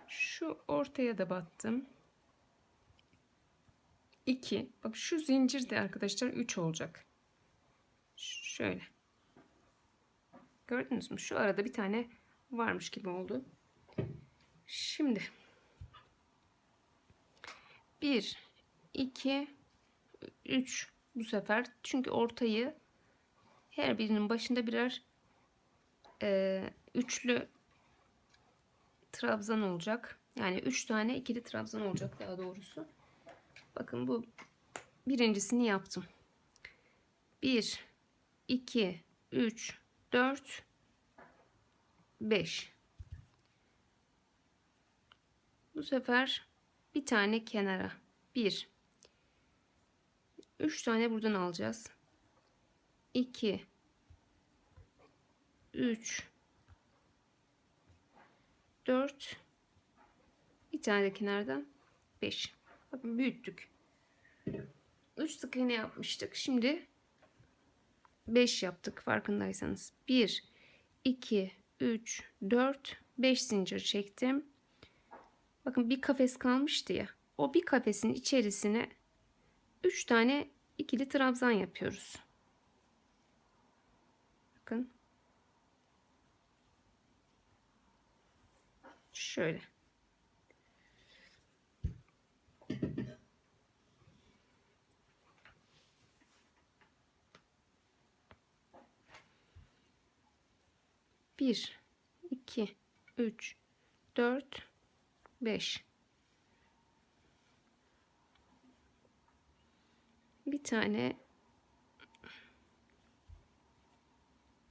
şu ortaya da battım. 2. Bak şu zincir de arkadaşlar 3 olacak. Şöyle. Gördünüz mü? Şu arada bir tane varmış gibi oldu. Şimdi 1, 2, 3 bu sefer. Çünkü ortayı her birinin başında birer üçlü trabzan olacak. Yani 3 tane ikili trabzan olacak daha doğrusu. Bakın bu birincisini yaptım. 1, 2, 3, 4, 5. Bu sefer bir tane kenara. 1. 3 tane buradan alacağız. 2, 3, 4. Bir tane de kenardan 5. Bakın büyüttük. 3 sık iğne yapmıştık. Şimdi 5 yaptık farkındaysanız. 1, 2, 3, 4, 5 zincir çektim. Bakın bir kafes kalmıştı ya. O bir kafesin içerisine 3 tane ikili trabzan yapıyoruz. Bakın. Şöyle. Bir, iki, üç, dört, 5. Bir tane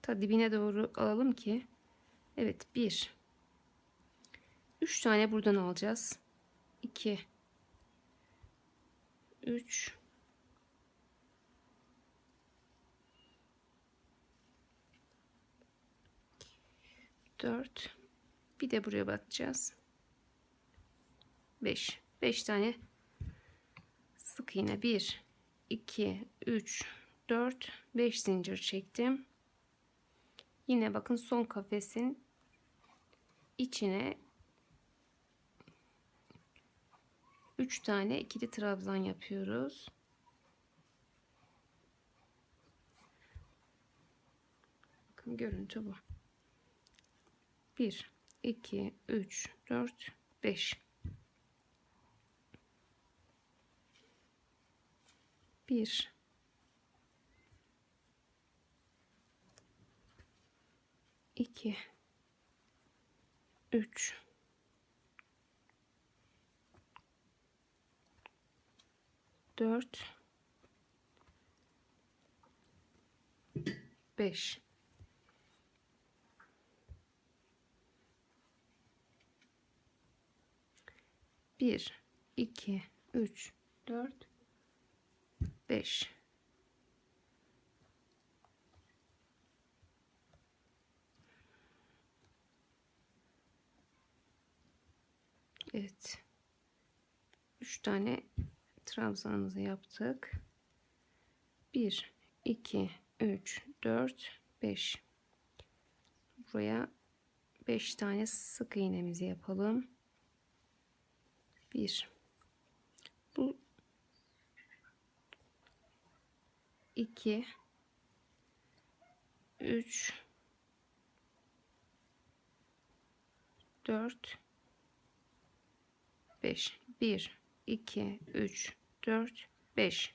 ta dibine doğru alalım ki. Evet, 1. 3 tane buradan alacağız. 2, 3, 4. Bir de buraya batacağız. 5. 5 tane sık iğne. 1, 2, 3, 4, 5 zincir çektim. Yine bakın son kafesin içine 3 tane ikili trabzan yapıyoruz. Bakın görüntü bu. 1, 2, 3, 4, 5. 1, 2 3 4 5 1 2 3 4 5 Evet. 3 tane trabzanımızı yaptık. 1 2 3 4 5. Buraya 5 tane sık iğnemizi yapalım. 1 bu 2 3 4 5 1 2 3 4 5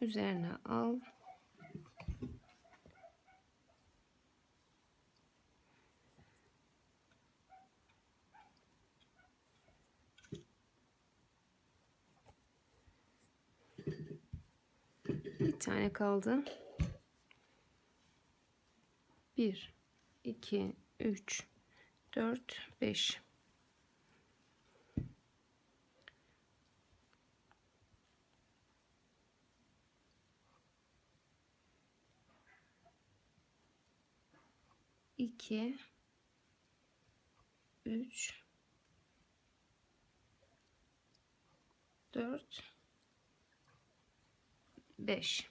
üzerine al. Bir tane kaldı. 1 2 3 4 5 2 3 4 5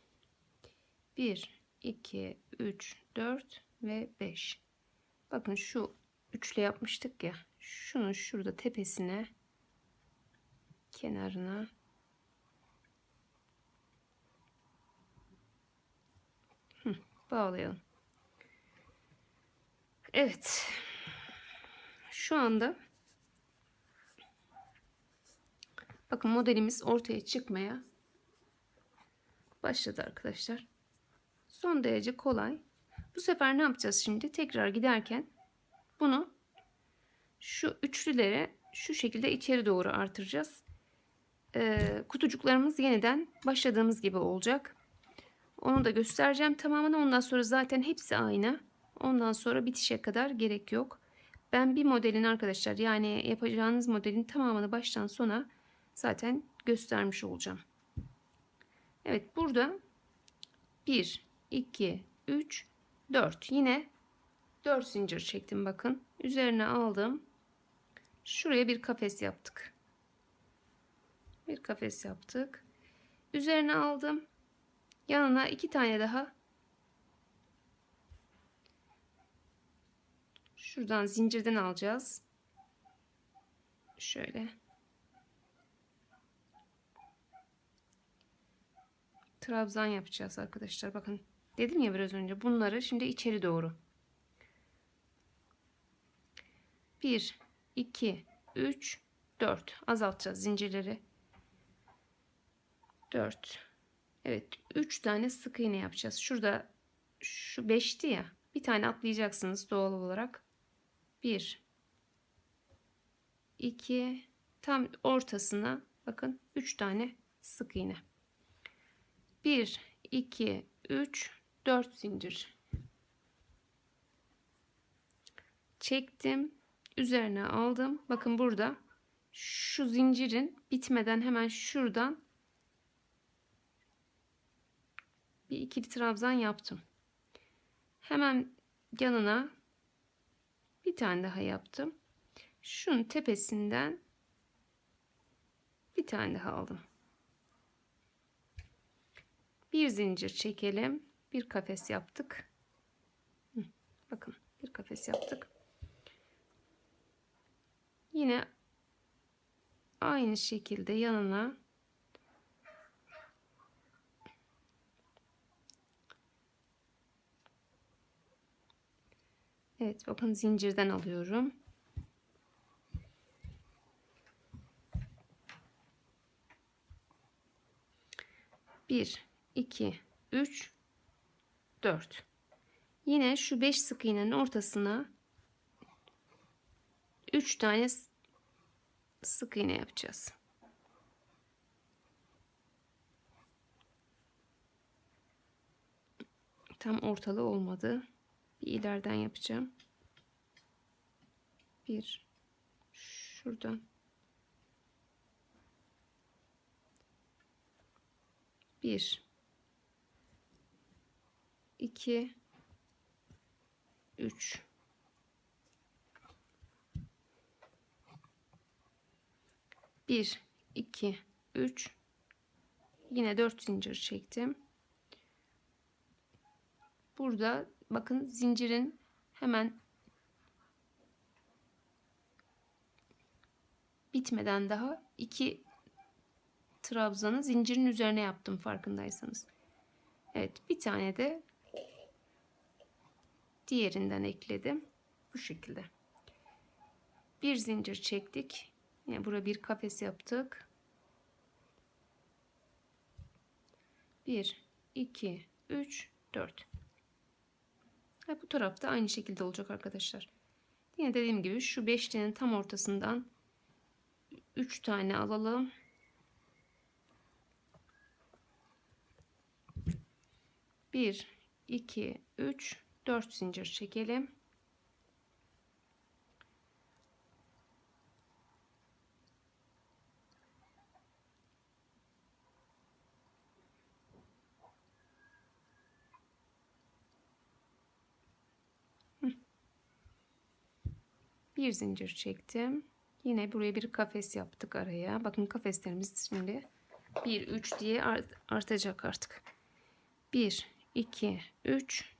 1 2 3 4 ve 5. Bakın şu üçlü yapmıştık ya, şunun şurada tepesine, kenarına bağlayalım. Evet, şu anda bakın modelimiz ortaya çıkmaya başladı arkadaşlar. Son derece kolay. Bu sefer ne yapacağız şimdi? Tekrar giderken bunu şu üçlülere şu şekilde içeri doğru artıracağız. Kutucuklarımız yeniden başladığımız gibi olacak. Onu da göstereceğim tamamını. Ondan sonra zaten hepsi aynı. Ondan sonra bitişe kadar gerek yok. Ben bir modelin arkadaşlar, yani yapacağınız modelin tamamını baştan sona zaten göstermiş olacağım. Evet, burada 1 2 3 4, yine 4 zincir çektim. Bakın üzerine aldım. Şuraya bir kafes yaptık. Bir kafes yaptık. Üzerine aldım. Yanına 2 tane daha şuradan zincirden alacağız. Şöyle trabzan yapacağız arkadaşlar. Bakın dedim ya biraz önce, bunları şimdi içeri doğru 1 2 3 4 azaltacağız zincirleri. 4. Evet, 3 tane sık iğne yapacağız. Şurada şu 5'ti ya, bir tane atlayacaksınız doğal olarak. 1 2, tam ortasına bakın 3 tane sık iğne. 1 2 3 4 zincir çektim, üzerine aldım. Bakın burada şu zincirin bitmeden hemen şuradan bir ikili trabzan yaptım. Hemen yanına bir tane daha yaptım. Şunun tepesinden bir tane daha aldım. Bir zincir çekelim. Bir kafes yaptık. Bakın bir kafes yaptık. Yine aynı şekilde yanına evet, bakın zincirden alıyorum. Bir, iki, üç, 4. Yine şu 5 sık iğnenin ortasına 3 tane sık iğne yapacağız. Tam ortalı olmadı. Bir ileriden yapacağım. Bir şuradan. Bir, iki, üç. Bir, iki, üç. Yine 4 zincir çektim. Burada bakın zincirin hemen bitmeden daha 2 trabzanı zincirin üzerine yaptım farkındaysanız. Evet, bir tane de diğerinden ekledim. Bu şekilde. Bir zincir çektik. Yine buraya bir kafes yaptık. 1, 2, 3, 4. Bu tarafta aynı şekilde olacak arkadaşlar. Yine dediğim gibi şu beşlinin tam ortasından 3 tane alalım. Bir, iki, üç, 4 zincir çekelim. Bir zincir çektim. Yine buraya bir kafes yaptık araya. Bakın kafeslerimiz şimdi 1, 3 diye artacak artık. 1, 2, 3,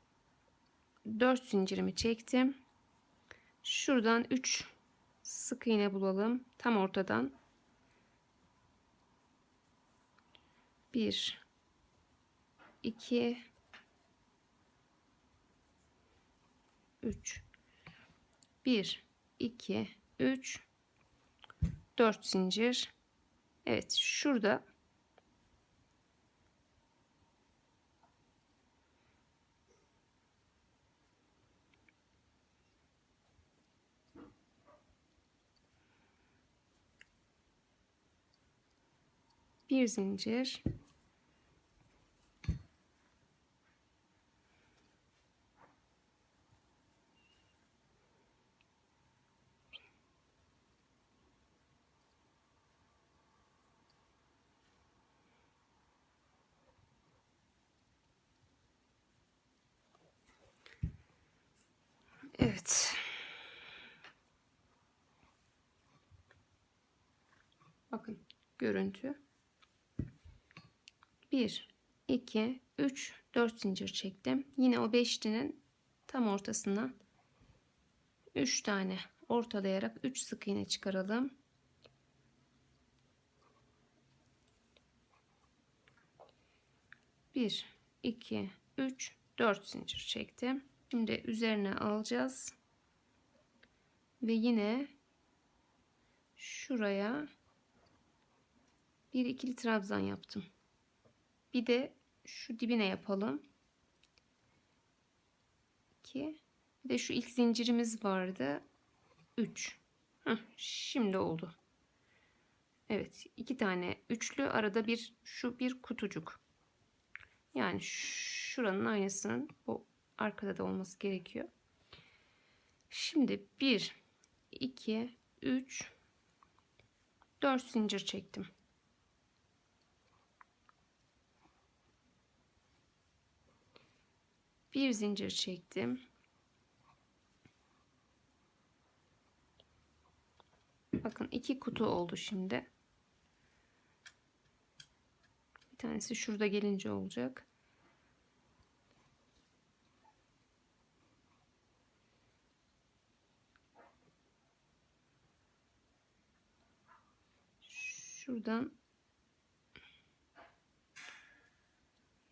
4 zincirimi çektim. Şuradan 3 sık iğne bulalım. Tam ortadan. 1, 2, 3. 1, 2, 3, 4 zincir. Evet, şurada bir zincir. Evet. Bakın görüntü. 1, 2, 3, 4 zincir çektim. Yine o beşlinin tam ortasından 3 tane ortalayarak 3 sık iğne çıkaralım. Bir, iki, üç, 4 zincir çektim. Şimdi üzerine alacağız. Ve yine şuraya bir ikili trabzan yaptım. Bir de şu dibine yapalım. 2. Bir de şu ilk zincirimiz vardı. 3. Şimdi oldu. Evet, 2 tane üçlü, arada bir şu bir kutucuk. Yani şuranın aynısının bu arkada da olması gerekiyor. Şimdi 1, 2, 3, 4 zincir çektim. Bir zincir çektim. Bakın 2 kutu oldu şimdi. Bir tanesi şurada gelince olacak. Şuradan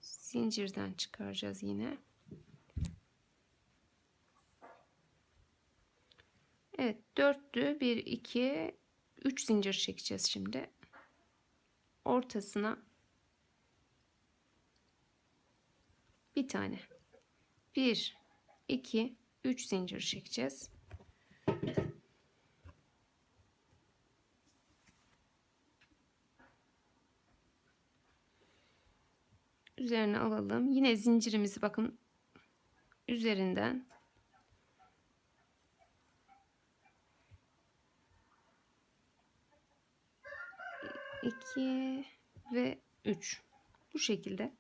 zincirden çıkaracağız yine. Evet, dörtlü 1, 2, 3 zincir çekeceğiz şimdi. Ortasına bir tane. 1, 2, 3 zincir çekeceğiz. Üzerine alalım. Yine zincirimizi bakın üzerinden 2 ve 3 bu şekilde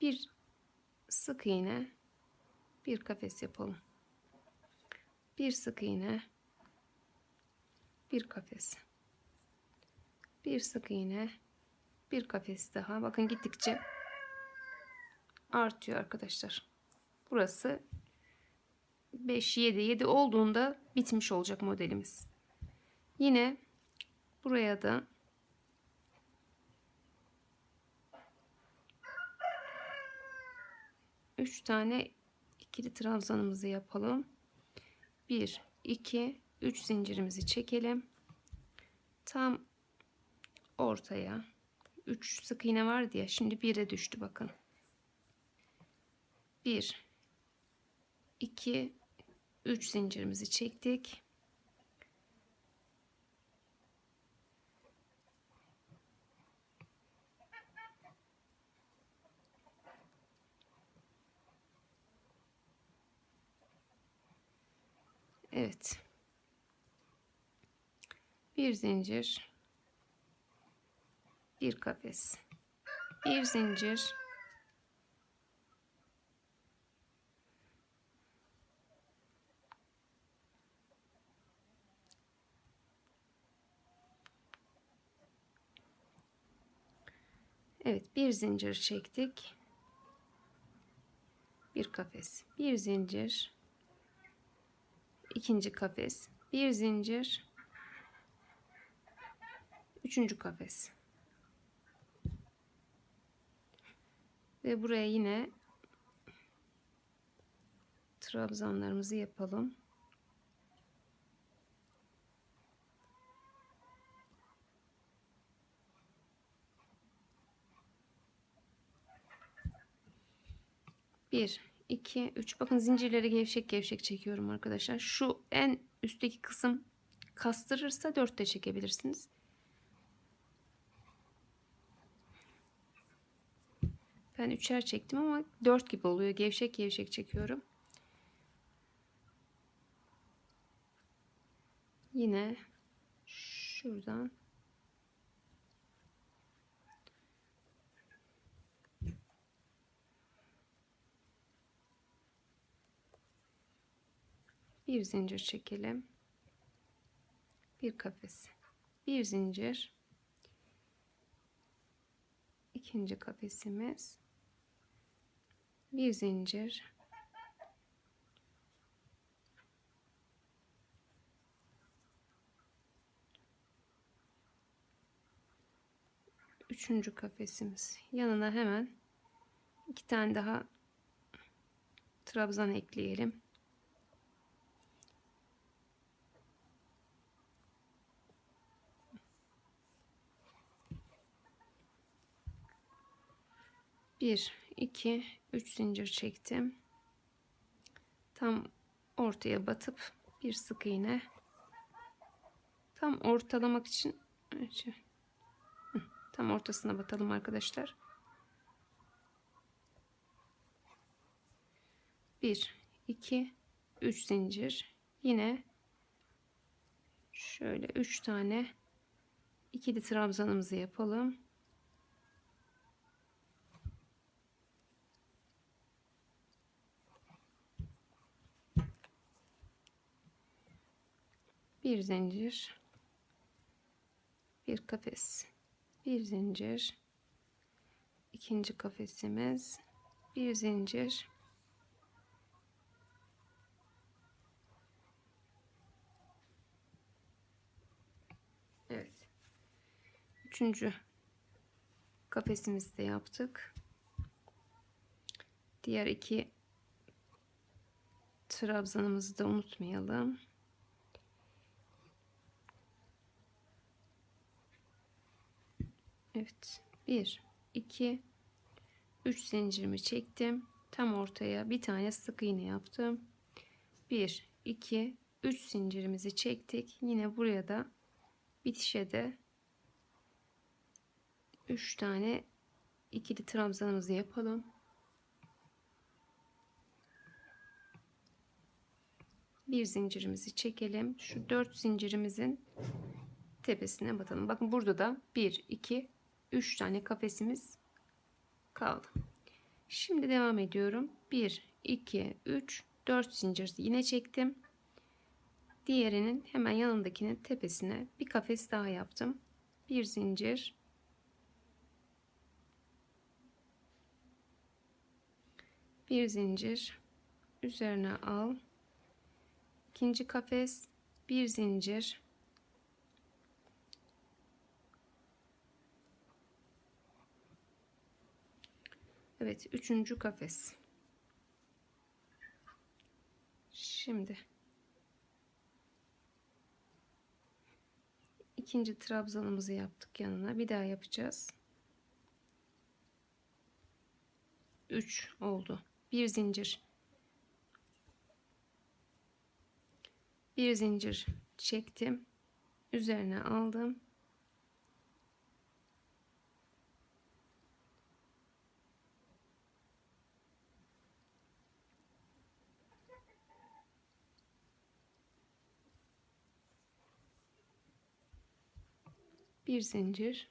bir sık iğne, bir kafes yapalım. Bir sık iğne, bir kafes, bir sık iğne, bir kafes daha. Bakın gittikçe artıyor arkadaşlar. Burası 5 7 olduğunda bitmiş olacak modelimiz. Yine buraya da üç tane ikili trabzanımızı yapalım. 1 2 3 zincirimizi çekelim. Tam ortaya 3 sık iğne vardı ya, şimdi 1'e düştü bakın. 1 2 3 zincirimizi çektik. Evet. Bir zincir, bir kafes, bir zincir, evet, bir zincir çektik, bir kafes, bir zincir, ikinci kafes, bir zincir, üçüncü kafes ve buraya yine trabzanlarımızı yapalım. Bir, iki, üç. Bakın zincirleri gevşek gevşek çekiyorum arkadaşlar. Şu en üstteki kısım kastırırsa 4 de çekebilirsiniz. Ben 3'er çektim ama 4 gibi oluyor. Gevşek gevşek çekiyorum. Yine şuradan bir zincir çekelim. Bir kafes. Bir zincir. İkinci kafesimiz. Bir zincir. Üçüncü kafesimiz. Yanına hemen iki tane daha trabzan ekleyelim. Bir, iki, üç zincir çektim. Tam ortaya batıp bir sık iğne. Tam ortalamak için tam ortasına batalım arkadaşlar. 1 2 3 zincir. Yine şöyle 3 tane ikili trabzanımızı yapalım. Bir zincir, bir kafes, bir zincir, ikinci kafesimiz, bir zincir, evet, üçüncü kafesimizi de yaptık. Diğer iki trabzanımızı da unutmayalım. Evet, 1 2 3 zincirimi çektim. tam ortaya bir tane sık iğne yaptım. 1 2 3 zincirimizi çektik. Yine buraya da bitişe de 3 tane ikili trabzanımızı yapalım. Bir zincirimizi çekelim. Şu 4 zincirimizin tepesine batalım. Bakın burada da 1 2 3 tane kafesimiz kaldı. Şimdi devam ediyorum. 1 2 3 4 zincir yine çektim. Diğerinin hemen yanındakinin tepesine bir kafes daha yaptım. Bir zincir, bir zincir, üzerine al. İkinci kafes, bir zincir, evet, üçüncü kafes. Şimdi ikinci trabzanımızı yaptık, yanına bir daha yapacağız. 3 oldu. Bir zincir, bir zincir çektim, üzerine aldım. Bir zincir,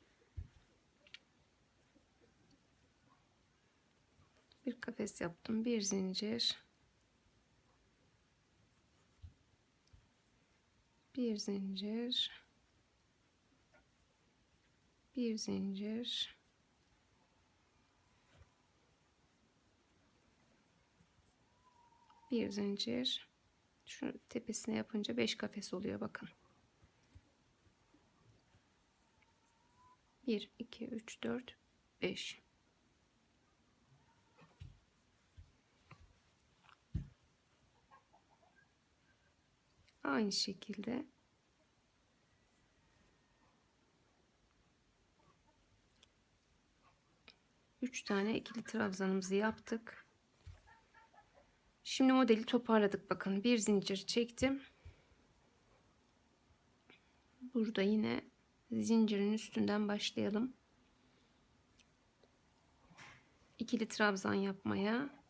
bir kafes yaptım, bir zincir, bir zincir, bir zincir, bir zincir. Şu tepesine yapınca 5 kafes oluyor, bakın. 1 2 3 4 5. Aynı şekilde üç tane ikili trabzanımızı yaptık. Şimdi modeli toparladık. Bakın, bir zincir çektim. Burada yine zincirin üstünden başlayalım. İkili trabzan yapmaya.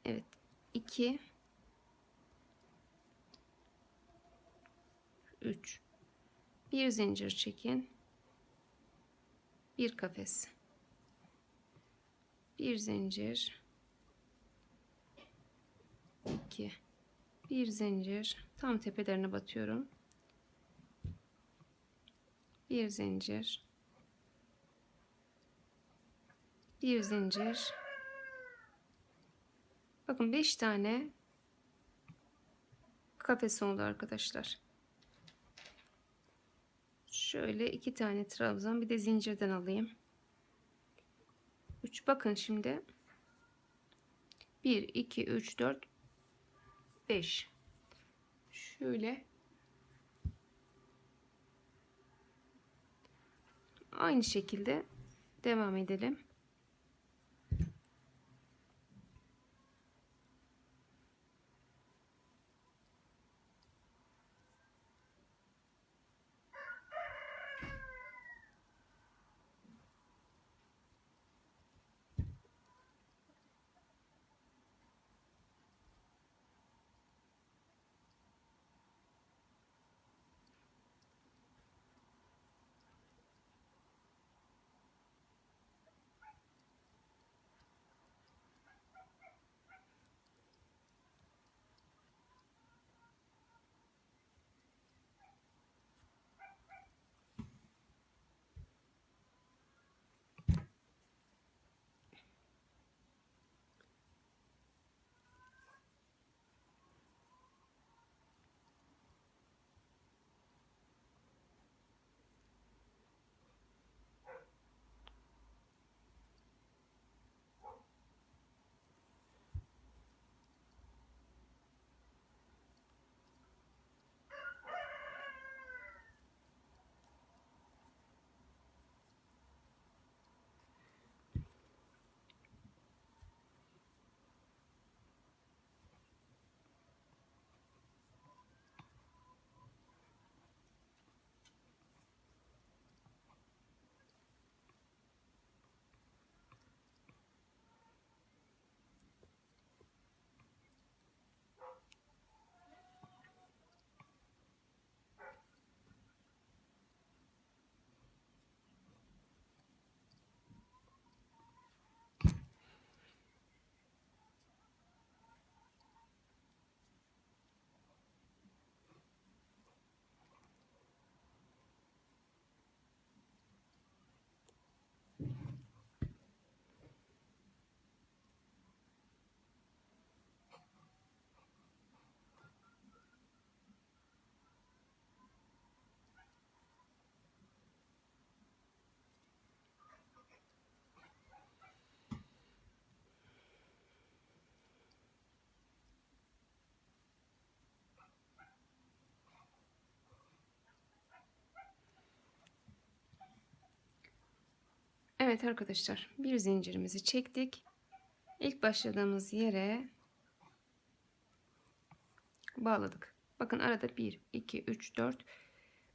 Evet, 2 3, bir zincir çekin, bir kafes, bir zincir, 2, bir zincir, tam tepelerine batıyorum, bir zincir, bir zincir. Bakın 5 tane kafes oldu arkadaşlar. Şöyle 2 tane trabzan, bir de zincirden alayım. 3. Bakın şimdi 1 2 3 4 5. Şöyle aynı şekilde devam edelim. Evet arkadaşlar, bir zincirimizi çektik. İlk başladığımız yere bağladık. Bakın arada 1 2 3 4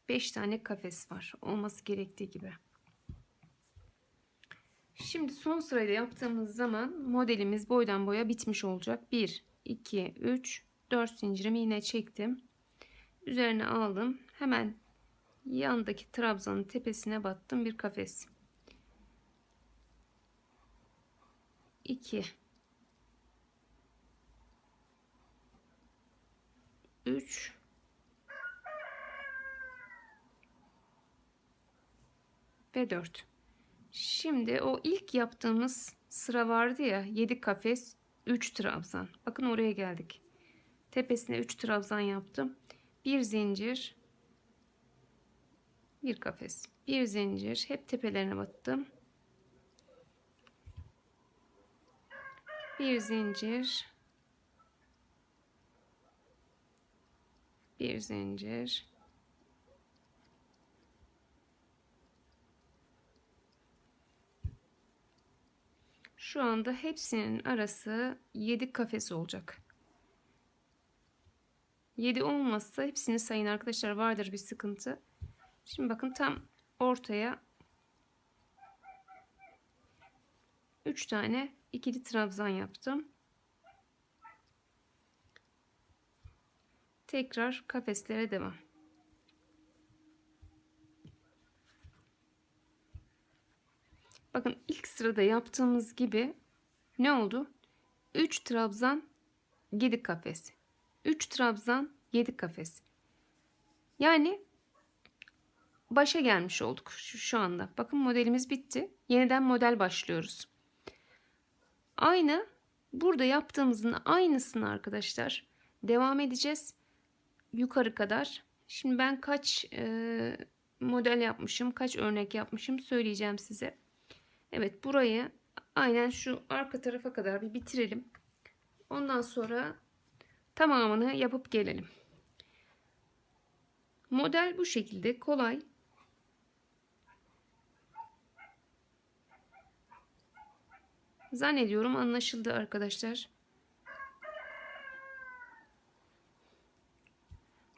5 tane kafes var, olması gerektiği gibi. Şimdi son sırayla yaptığımız zaman modelimiz boydan boya bitmiş olacak. 1 2 3 4 zincirimi yine çektim. Üzerine aldım. Hemen yandaki trabzanın tepesine battım, bir kafes. 2 3 ve 4. Şimdi o ilk yaptığımız sıra vardı ya, 7 kafes 3 trabzan. Bakın oraya geldik. Tepesine 3 trabzan yaptım. Bir zincir, bir kafes, bir zincir, hep tepelerine battım. Bir zincir, bir zincir, şu anda hepsinin arası 7 kafes olacak. 7 olmazsa hepsini sayın arkadaşlar, vardır bir sıkıntı. Şimdi bakın tam ortaya 3 tane ikili trabzan yaptım. Tekrar kafeslere devam. Bakın ilk sırada yaptığımız gibi ne oldu? 3 trabzan 7 kafes. 3 trabzan 7 kafes. Yani başa gelmiş olduk şu anda. Bakın modelimiz bitti. Yeniden model başlıyoruz. Aynı burada yaptığımızın aynısını arkadaşlar devam edeceğiz. Yukarı kadar. Şimdi ben kaç model yapmışım, kaç örnek yapmışım söyleyeceğim size. Evet, burayı aynen şu arka tarafa kadar bir bitirelim. Ondan sonra tamamını yapıp gelelim. Model bu şekilde, kolay. Zannediyorum anlaşıldı arkadaşlar.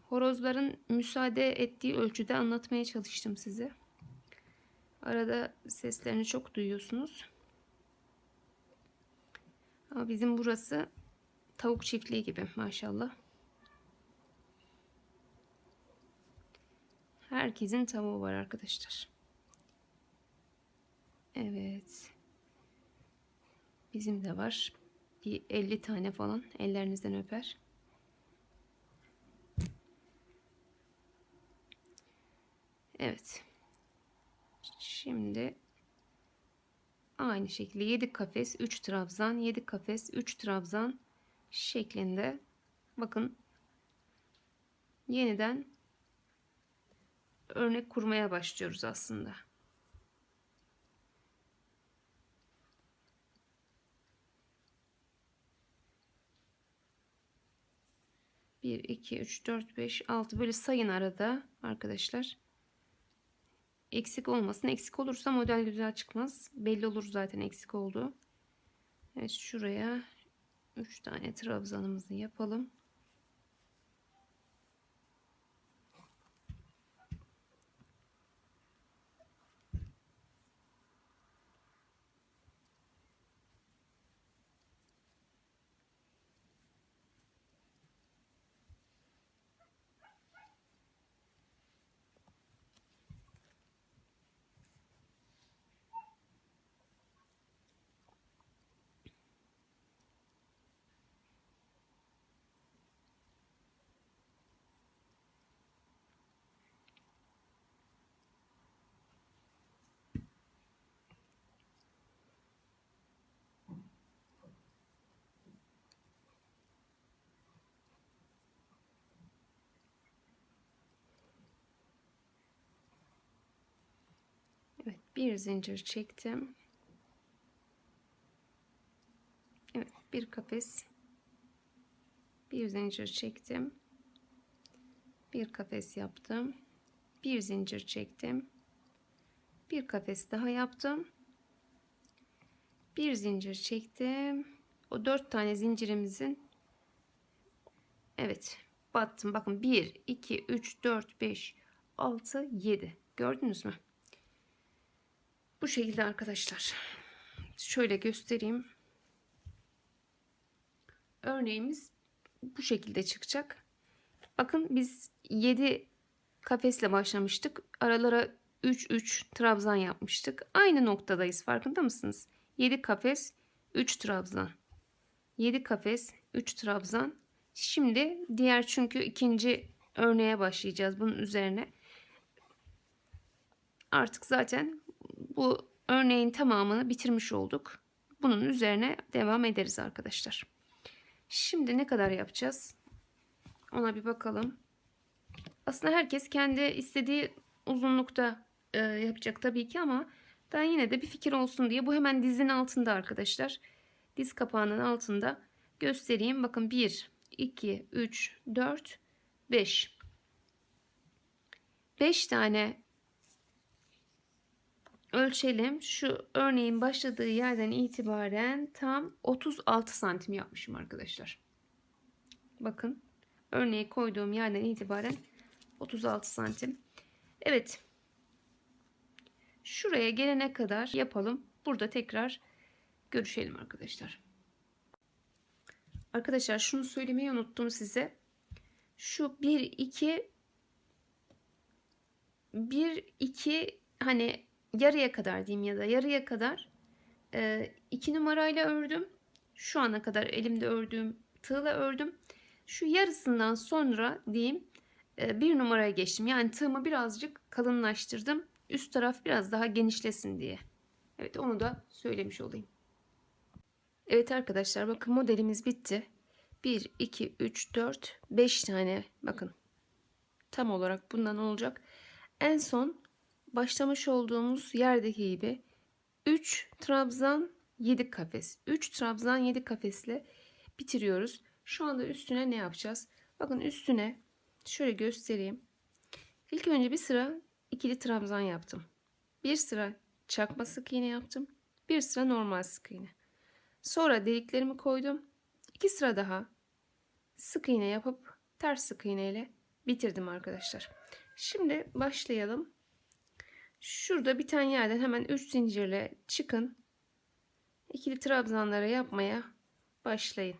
Horozların müsaade ettiği ölçüde anlatmaya çalıştım size. Arada seslerini çok duyuyorsunuz. Ama bizim burası tavuk çiftliği gibi maşallah. Herkesin tavuğu var arkadaşlar. Evet. Bizim de var. Bir 50 tane falan. Ellerinizden öper. Evet. Şimdi aynı şekilde 7 kafes 3 trabzan, 7 kafes 3 trabzan şeklinde, bakın yeniden örnek kurmaya başlıyoruz aslında. Bir, iki, üç, dört, beş, altı, böyle sayın arada arkadaşlar. Eksik olmasın. Eksik olursa model güzel çıkmaz. Belli olur zaten eksik olduğu. Evet, şuraya 3 tane trabzanımızı yapalım. Evet, bir zincir çektim. Evet, bir kafes, bir zincir çektim, bir kafes yaptım, bir zincir çektim, bir kafes daha yaptım, Bir zincir çektim. O 4 tane zincirimizin, evet, battım. Bakın 1 2 3 4 5 6 7, gördünüz mü? Bu şekilde arkadaşlar. Şöyle göstereyim. Örneğimiz bu şekilde çıkacak. Bakın biz 7 kafesle başlamıştık. Aralara 3 trabzan yapmıştık. Aynı noktadayız, farkında mısınız? 7 kafes 3 trabzan. 7 kafes 3 trabzan. Şimdi diğer, çünkü ikinci örneğe başlayacağız bunun üzerine. Artık zaten bu örneğin tamamını bitirmiş olduk. Bunun üzerine devam ederiz arkadaşlar. Şimdi ne kadar yapacağız? Ona bir bakalım. Aslında herkes kendi istediği uzunlukta yapacak tabii ki, ama ben yine de bir fikir olsun diye, bu hemen dizin altında arkadaşlar. Diz kapağının altında göstereyim. Bakın 1, 2, 3, 4, 5. 5 tane ölçelim. Şu örneğin başladığı yerden itibaren tam 36 santim yapmışım arkadaşlar. Bakın, örneği koyduğum yerden itibaren 36 santim. Evet. Şuraya gelene kadar yapalım. Burada tekrar görüşelim arkadaşlar. Arkadaşlar şunu söylemeyi unuttum size. Şu 1 2 hani yarıya kadar diyeyim, ya da yarıya kadar 2 numarayla ördüm. Şu ana kadar elimde ördüğüm tığla ördüm. Şu yarısından sonra diyeyim 1 numaraya geçtim. Yani tığımı birazcık kalınlaştırdım. Üst taraf biraz daha genişlesin diye. Evet, onu da söylemiş olayım. Evet arkadaşlar, bakın modelimiz bitti. 1 2 3 4 5 tane, bakın tam olarak bundan olacak. En son başlamış olduğumuz yerdeki gibi 3 trabzan 7 kafes, 3 trabzan 7 kafesle bitiriyoruz. Şu anda üstüne ne yapacağız? Bakın üstüne şöyle göstereyim. İlk önce bir sıra ikili trabzan yaptım. Bir sıra çakma sık iğne yaptım. Bir sıra normal sık iğne. Sonra deliklerimi koydum. 2 sıra daha sık iğne yapıp ters sık iğne ile bitirdim arkadaşlar. Şimdi başlayalım. Şurada biten yerden hemen 3 zincirle çıkın. İkili trabzanları yapmaya başlayın.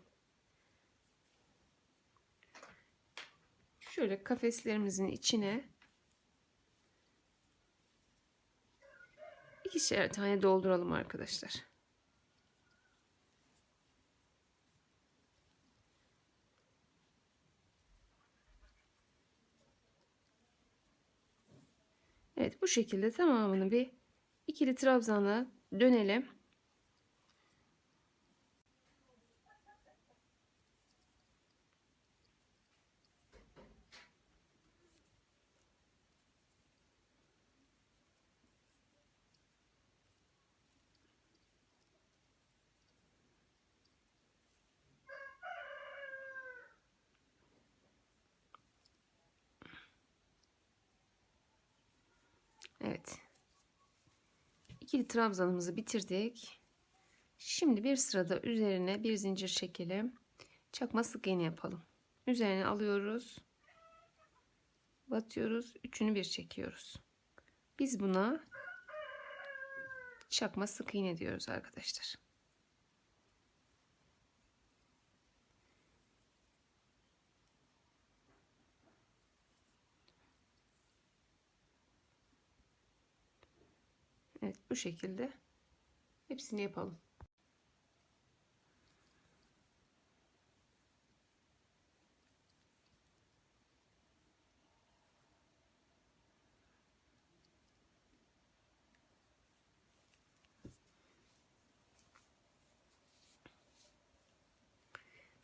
Şöyle kafeslerimizin içine 2'şer tane dolduralım arkadaşlar. Evet, bu şekilde tamamını bir ikili trabzanla dönelim. Evet. İkili trabzanımızı bitirdik. Şimdi bir sırada üzerine bir zincir çekelim. Çakma sık iğne yapalım. Üzerine alıyoruz. Batıyoruz. Üçünü bir çekiyoruz. Biz buna çakma sık iğne diyoruz arkadaşlar. Evet, bu şekilde hepsini yapalım.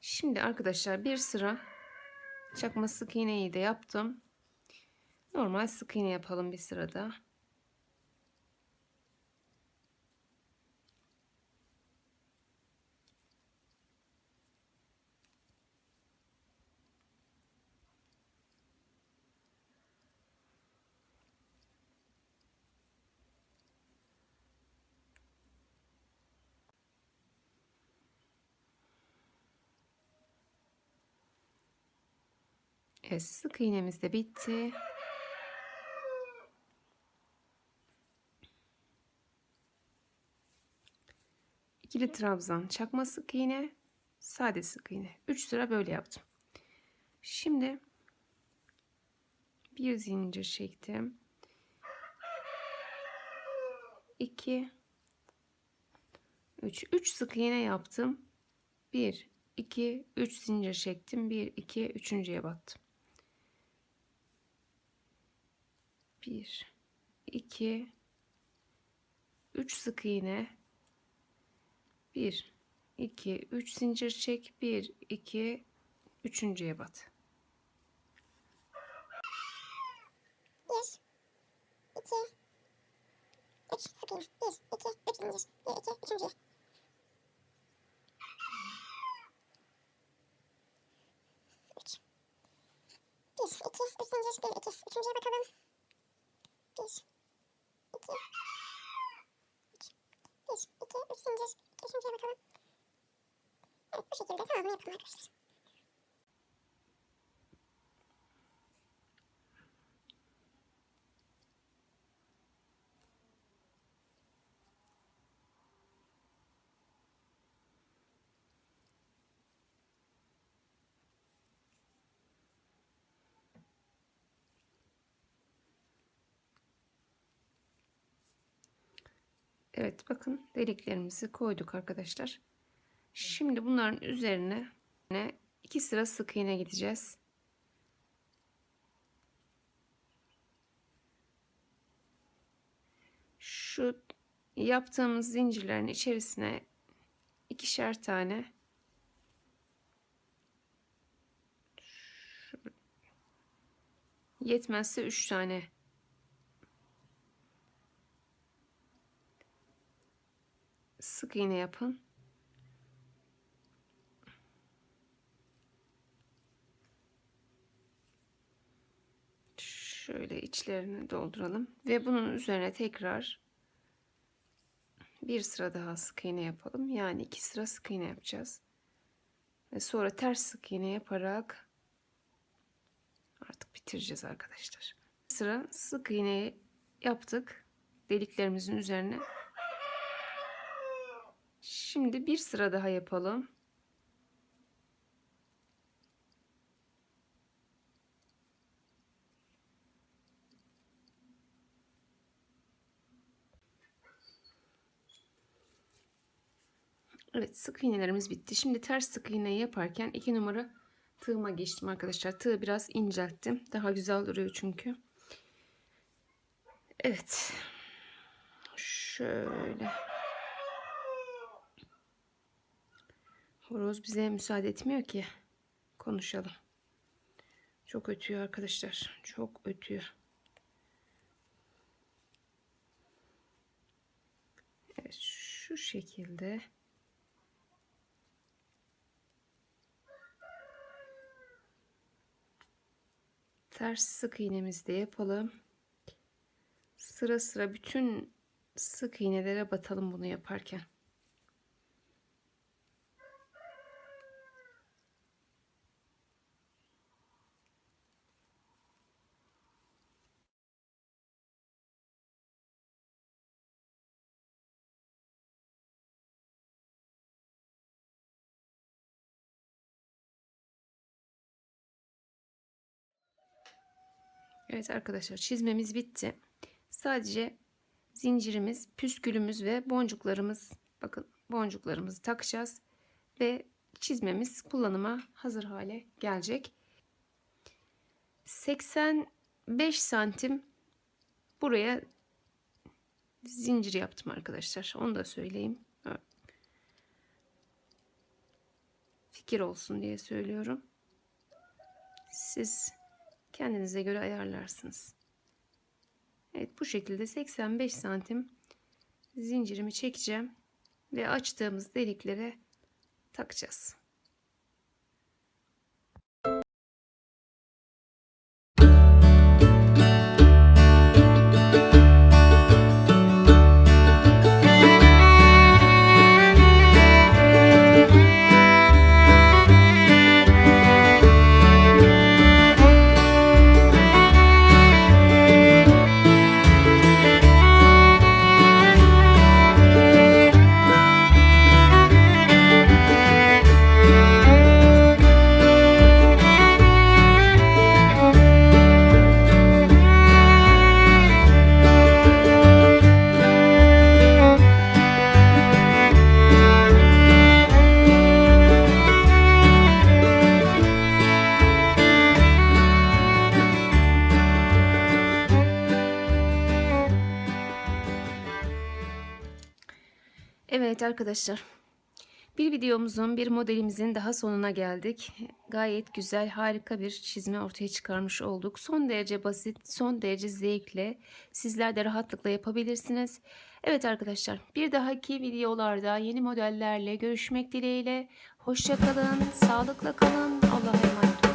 Şimdi arkadaşlar bir sıra çakma sık iğneyi de yaptım. Normal sık iğne yapalım bir sırada. Evet, sık iğnemiz de bitti. İkili trabzan, çakma sık iğne, sade sık iğne. 3 sıra böyle yaptım. Şimdi bir zincir çektim. 2 3 sık iğne yaptım. 1 2 3 zincir çektim. 1 2 üçüncüye battım. 1 2 3 sık iğne, 1 2 3 zincir çek, 1 2 üçüncüye bat. 1 2 3 sık iğne, 1 2 3 zincir, 1 2 üçüncüye. 3 1 2 3 zincir, 1 2 üçüncüye bakalım. 1 2 3 1 2 3 zincir, 2 üçüncüye bakalım. Evet, bu şekilde tamamını yapalım arkadaşlar. Evet, bakın deliklerimizi koyduk arkadaşlar. Şimdi bunların üzerine 2 sıra sık iğne gideceğiz. Şu yaptığımız zincirlerin içerisine ikişer tane yetmezse 3 tane sık iğne yapın. Şöyle içlerini dolduralım ve bunun üzerine tekrar bir sıra daha sık iğne yapalım. Yani 2 sıra sık iğne yapacağız. Ve sonra ters sık iğne yaparak artık bitireceğiz arkadaşlar. Sıra sık iğne yaptık deliklerimizin üzerine. Şimdi bir sıra daha yapalım. Evet, sık iğnelerimiz bitti. Şimdi ters sık iğne yaparken 2 numara tığıma geçtim arkadaşlar. Tığı biraz incelttim. Daha güzel duruyor çünkü. Evet. Şöyle. Horoz bize müsaade etmiyor ki konuşalım. Çok ötüyor arkadaşlar. Çok ötüyor. Evet, şu şekilde. Ters sık iğnemizi de yapalım. Sıra sıra bütün sık iğnelere batalım bunu yaparken. Evet arkadaşlar, çizmemiz bitti. Sadece zincirimiz, püskülümüz ve boncuklarımız, bakın boncuklarımızı takacağız ve çizmemiz kullanıma hazır hale gelecek. 85 santim buraya zincir yaptım arkadaşlar. Onu da söyleyeyim. Fikir olsun diye söylüyorum. Siz kendinize göre ayarlarsınız. Evet, bu şekilde 85 santim zincirimi çekeceğim ve açtığımız deliklere takacağız. Evet arkadaşlar, bir videomuzun, bir modelimizin daha sonuna geldik. Gayet güzel, harika bir çizme ortaya çıkarmış olduk. Son derece basit, son derece zevkle sizler de rahatlıkla yapabilirsiniz. Evet arkadaşlar, bir dahaki videolarda yeni modellerle görüşmek dileğiyle. Hoşça kalın, sağlıkla kalın. Allah'a emanet olun.